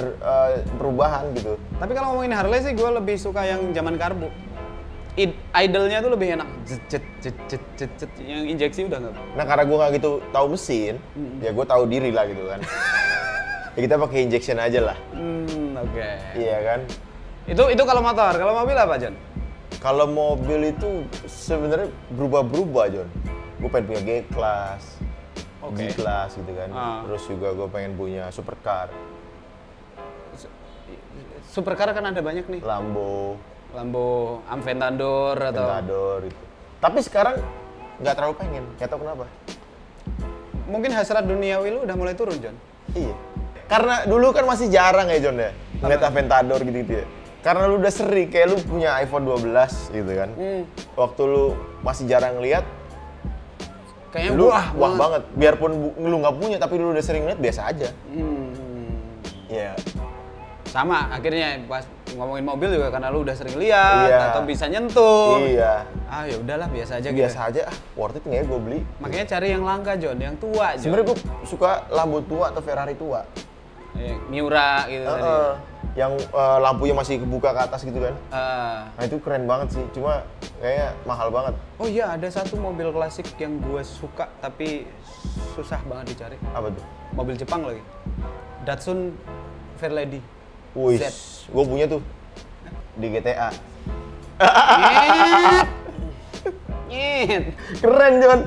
perubahan gitu. Tapi kalau ngomongin Harley sih gue lebih suka yang zaman karbo. Idle-nya tuh lebih enak. Cet. Yang injeksi udah nggak. Nah karena gua nggak gitu tahu mesin, ya gua tahu diri lah gitu kan. Ya kita pakai injection aja lah. Oke. Iya kan? Itu kalau motor. Kalau mobil apa, John? Kalau mobil itu sebenarnya berubah-berubah, John. Gue pengen punya G-Class, Oke. G-Class gitu kan. Ah. Terus juga gue pengen punya supercar, Supercar kan ada banyak nih. Lambo, Aventador atau Aventador itu. Tapi sekarang nggak terlalu pengen, nggak tahu kenapa. mungkin hasrat duniawi lu udah mulai turun, John. Iya. Karena dulu kan masih jarang ya, John ya, ngeliat Aventador gitu-gitu ya. Karena lu udah sering, kayak lu punya iPhone 12 gitu kan. Waktu lu masih jarang lihat, Kayaknya lu wah banget. Biarpun lu nggak punya, tapi lu udah sering lihat biasa aja. Iya. Sama, akhirnya pas ngomongin mobil juga karena lu udah sering lihat Iya. atau bisa nyentuh. Iya. Ah ya udahlah biasa aja gitu. Biasa aja, worth it nggak ya gue beli. Makanya cari yang langka John, yang tua John. Sebenarnya gue suka Lambo tua atau Ferrari tua. Miura gitu tadi. Yang lampunya masih kebuka ke atas gitu kan. Nah itu keren banget sih, cuma kayaknya mahal banget. Oh iya, ada satu mobil klasik yang gue suka tapi susah banget dicari. Apa tuh? Mobil Jepang lagi. Datsun Fairlady. Wih, Z. gue punya tuh di GTA. Nyet. Nyet. Keren John.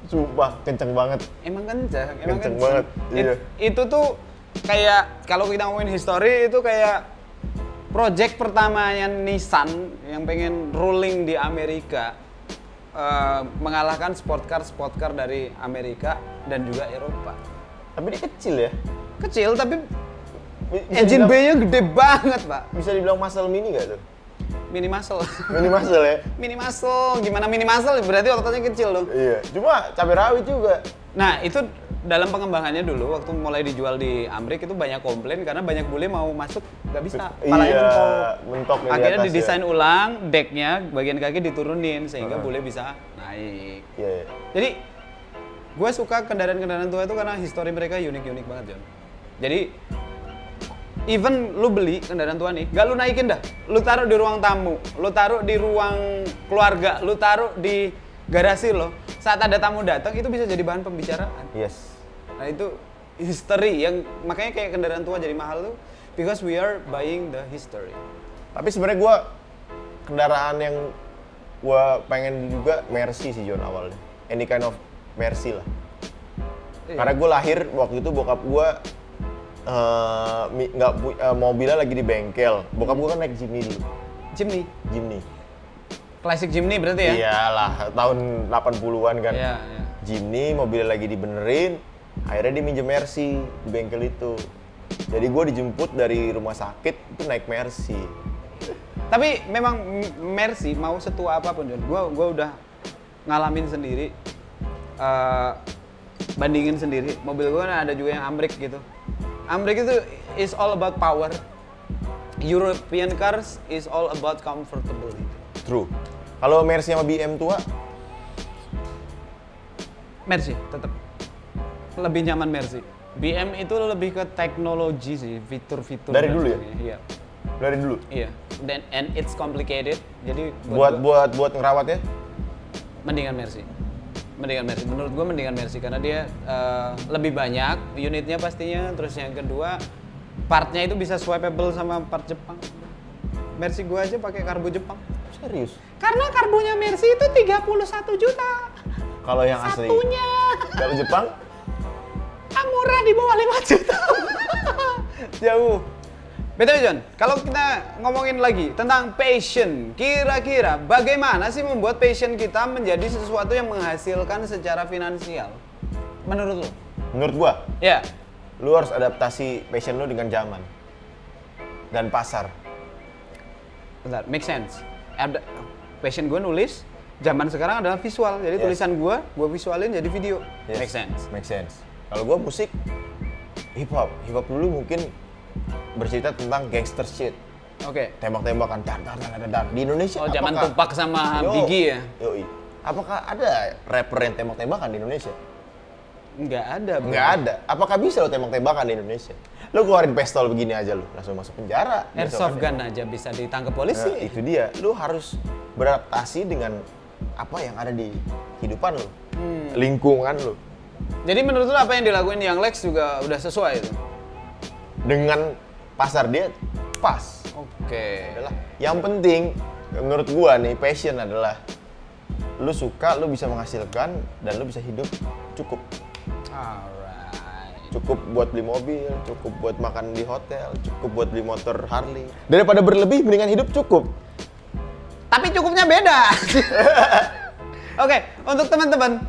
Sumpah, kenceng banget. Emang kenceng, Kenceng banget, iya. Itu tuh kayak kalau kita ngomongin history itu kayak project pertamanya Nissan yang pengen ruling di Amerika, mengalahkan sport car dari Amerika dan juga Eropa. Tapi dia kecil ya. Kecil tapi Bisa engine dibilang- bay-nya gede banget, Pak. Bisa dibilang muscle mini gak tuh? Mini muscle. Mini muscle ya? Mini muscle. Gimana mini muscle? Berarti ototnya kecil loh. Iya, cuma cabai rawit juga. Nah, itu dalam pengembangannya dulu waktu mulai dijual di Amrik itu banyak komplain karena banyak bule mau masuk nggak bisa. Palanya Iya, mentok. mentok nih di Akhirnya atas didesain ya. ulang, decknya bagian kaki diturunin sehingga bule bisa naik. Iya, iya. Jadi gue suka kendaraan-kendaraan tua itu karena histori mereka unik-unik banget, John. Jadi even lu beli kendaraan tua nih, gak lu naikin dah. Lu taruh di ruang tamu, lu taruh di ruang keluarga, lu taruh di garasi lo. Saat ada tamu datang itu bisa jadi bahan pembicaraan. Yes. Nah itu history yang makanya kayak kendaraan tua jadi mahal tuh because we are buying the history. Tapi sebenarnya gue kendaraan yang gue pengen juga Mercy sih John awalnya. Any kind of Mercy lah. Iya. Karena gue lahir waktu itu bokap gue mobilnya lagi di bengkel. Bokap gue kan naik Jimny dulu. Jimny. Klasik Jimny berarti ya? Iyalah, tahun 80-an kan. Iya, iya. Jimny mobilnya lagi dibenerin, akhirnya dia minjem Mercy di bengkel itu. Jadi gue dijemput dari rumah sakit itu naik Mercy. Tapi memang Mercy mau setua apapun John, gua udah ngalamin sendiri, bandingin sendiri. Mobil gua ada juga yang Amrik gitu. Amrik itu is all about power. European cars is all about comfortability. True. Kalau Mercy sama BM tua, Mercy tetap lebih nyaman Mercy. BM itu lebih ke teknologi sih, fitur-fitur. Dari dan dulu ya? sebagainya. Iya. dari dulu. Iya. And it's complicated. Jadi Buat gua ngerawatnya? mendingan Mercy. Menurut gua mendingan Mercy karena dia lebih banyak unitnya pastinya. Terus yang kedua partnya itu bisa swappable sama part Jepang. Mercy gua aja pakai karbo Jepang. Serius? Karena karbonya Mercy itu 31 juta. Kalau yang asli? Satunya. Kalau Jepang? Murah di bawah 5 juta. Jauh. Betul John, kalau kita ngomongin lagi tentang passion, kira-kira bagaimana sih membuat passion kita menjadi sesuatu yang menghasilkan secara finansial? Menurut lo? Menurut gua, Ya. lu harus adaptasi passion lu dengan zaman dan pasar. Bentar, make sense. Passion gue nulis, zaman sekarang adalah visual. Jadi Yes. tulisan gue visualin jadi video. Yes. Make sense. Make sense. Kalau gua musik, hip hop dulu mungkin bercerita tentang gangster shit, Oke. tembak-tembakan, dar. Di Indonesia Oh, zaman apakah- Tupac sama Yo, Biggie ya? Yoi. Apakah ada rapper yang tembak-tembakan di Indonesia? Nggak ada, bro. Nggak ada. Apakah bisa lo tembak-tembakan di Indonesia? Lo keluarin pistol begini aja lo, langsung masuk penjara. Airsoft Besok gun aja. aja bisa ditangkap polisi. Nah, itu dia. Lo harus beradaptasi dengan apa yang ada di kehidupan lo, lingkungan lo. Jadi menurut lo apa yang dilakuin Young Lex juga udah sesuai itu? Dengan pasar dia pas. Oke. Adalah yang penting menurut gua nih passion adalah lu suka, lu bisa menghasilkan dan lu bisa hidup cukup. Alright. Cukup buat beli mobil, cukup buat makan di hotel, cukup buat beli motor Harley. Daripada berlebih mendingan hidup cukup. Tapi cukupnya beda. Oke, untuk teman-teman,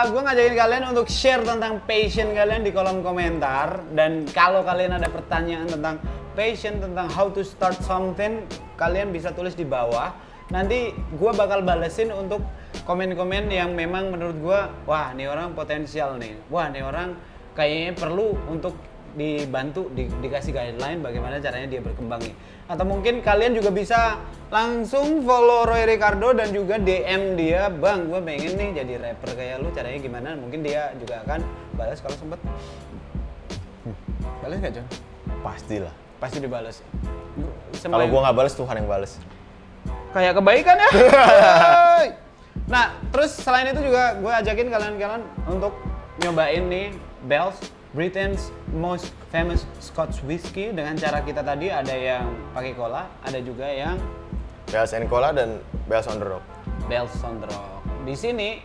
gue ngajakin kalian untuk share tentang passion kalian di kolom komentar. Dan kalau kalian ada pertanyaan tentang passion, tentang how to start something, kalian bisa tulis di bawah. Nanti gue bakal balesin untuk komen-komen yang memang menurut gue, wah ini orang potensial nih. Wah ini orang kayaknya perlu untuk dibantu, dikasih guideline bagaimana caranya dia berkembang nih. Atau mungkin kalian juga bisa langsung follow Roy Ricardo dan juga DM dia, bang gue pengen nih jadi rapper kayak lu, caranya gimana? Mungkin dia juga akan balas kalau sempet. Balas nggak John? Pastilah. Pasti dibalas. Kalau gua nggak balas, Tuhan yang balas. Kayak kebaikan ya. Nah, terus selain itu juga gue ajakin kalian-kalian untuk nyobain nih Bell's, Britain's most famous Scotch whiskey dengan cara kita tadi, ada yang pakai cola, ada juga yang Bell's and Cola dan Bell's on the Rock. Bell's on the Rock. Di sini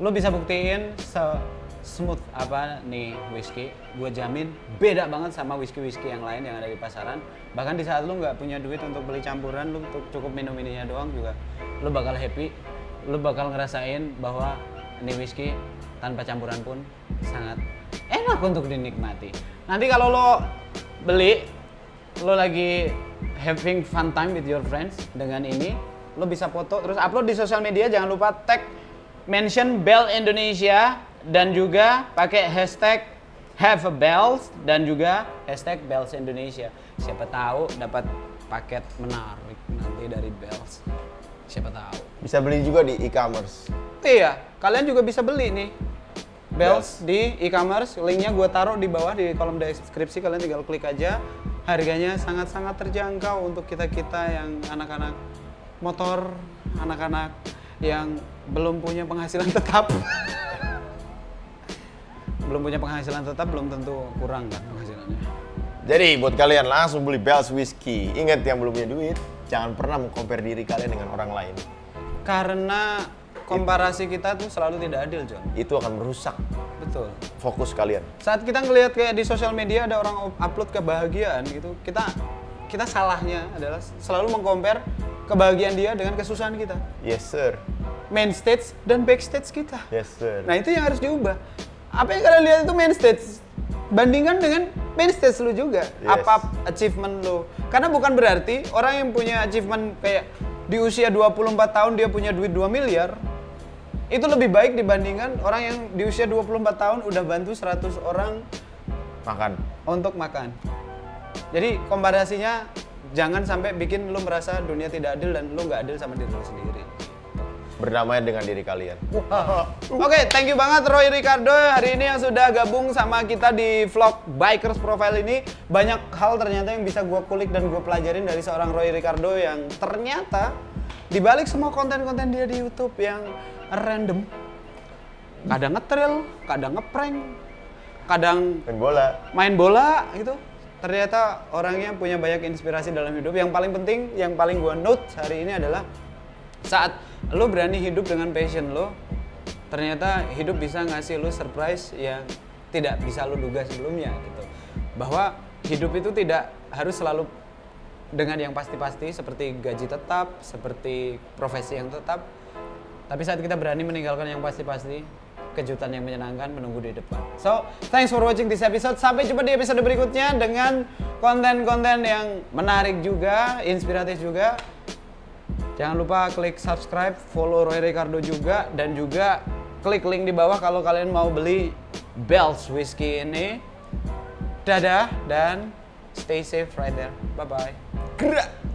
lo bisa buktiin smooth apa nih whisky, gue jamin beda banget sama whisky-whisky yang lain yang ada di pasaran. Bahkan di saat lo nggak punya duit untuk beli campuran, lo cukup minum ininya doang juga lo bakal happy, lo bakal ngerasain bahwa ini whisky tanpa campuran pun sangat enak untuk dinikmati. Nanti kalau lo beli, lo lagi having fun time with your friends dengan ini, lo bisa foto terus upload di sosial media. Jangan lupa tag mention Bell Indonesia dan juga pakai hashtag Have a Bells dan juga hashtag Bells Indonesia. Siapa tahu dapat paket menarik nanti dari Bells. Siapa tahu. Bisa beli juga di e-commerce. Iya, kalian juga bisa beli nih Bells di e-commerce. Linknya gue taruh di bawah di kolom deskripsi. Kalian tinggal klik aja. Harganya sangat-sangat terjangkau untuk kita-kita yang anak-anak motor, anak-anak yang belum punya penghasilan tetap. Belum punya penghasilan tetap, belum tentu kurang kan penghasilannya. Jadi buat kalian langsung beli Bell's Whiskey. Ingat, yang belum punya duit, jangan pernah meng-compare diri kalian dengan orang lain. Karena komparasi kita tuh selalu tidak adil, John. Itu akan merusak Betul. fokus kalian. Saat kita ngelihat kayak di sosial media ada orang upload kebahagiaan gitu, kita salahnya adalah selalu meng-compare kebahagiaan dia dengan kesusahan kita. Yes sir. Main stage dan backstage kita. Yes sir. Nah itu yang harus diubah. Apa yang kalian lihat itu main stage, bandingkan dengan main stage lu juga. Yes. Apa achievement lu. Karena bukan berarti orang yang punya achievement kayak di usia 24 tahun dia punya duit 2 miliar, itu lebih baik dibandingkan orang yang di usia 24 tahun udah bantu 100 orang Makan. untuk makan. Jadi komparasinya jangan sampai bikin lu merasa dunia tidak adil dan lu nggak adil sama diri lu sendiri. Berdamai dengan diri kalian. Oke, thank you banget Roy Ricardo hari ini yang sudah gabung sama kita di vlog Bikers Profile ini. Banyak hal ternyata yang bisa gue kulik dan gue pelajarin dari seorang Roy Ricardo yang ternyata dibalik semua konten-konten dia di YouTube yang random, kadang ngetrail, kadang ngeprank, kadang main bola gitu. Ternyata orangnya punya banyak inspirasi dalam hidup. Yang paling penting, yang paling gue note hari ini adalah saat lo berani hidup dengan passion lo, ternyata hidup bisa ngasih lo surprise yang tidak bisa lo duga sebelumnya gitu. Bahwa hidup itu tidak harus selalu dengan yang pasti-pasti seperti gaji tetap, seperti profesi yang tetap. Tapi saat kita berani meninggalkan yang pasti-pasti, kejutan yang menyenangkan menunggu di depan. So, thanks for watching this episode. Sampai jumpa di episode berikutnya dengan konten-konten yang menarik juga, inspiratif juga. Jangan lupa klik subscribe, follow Roy Ricardo juga, dan juga klik link di bawah kalau kalian mau beli Bell's Whiskey ini. Dadah dan stay safe right there. Bye-bye. Gerak!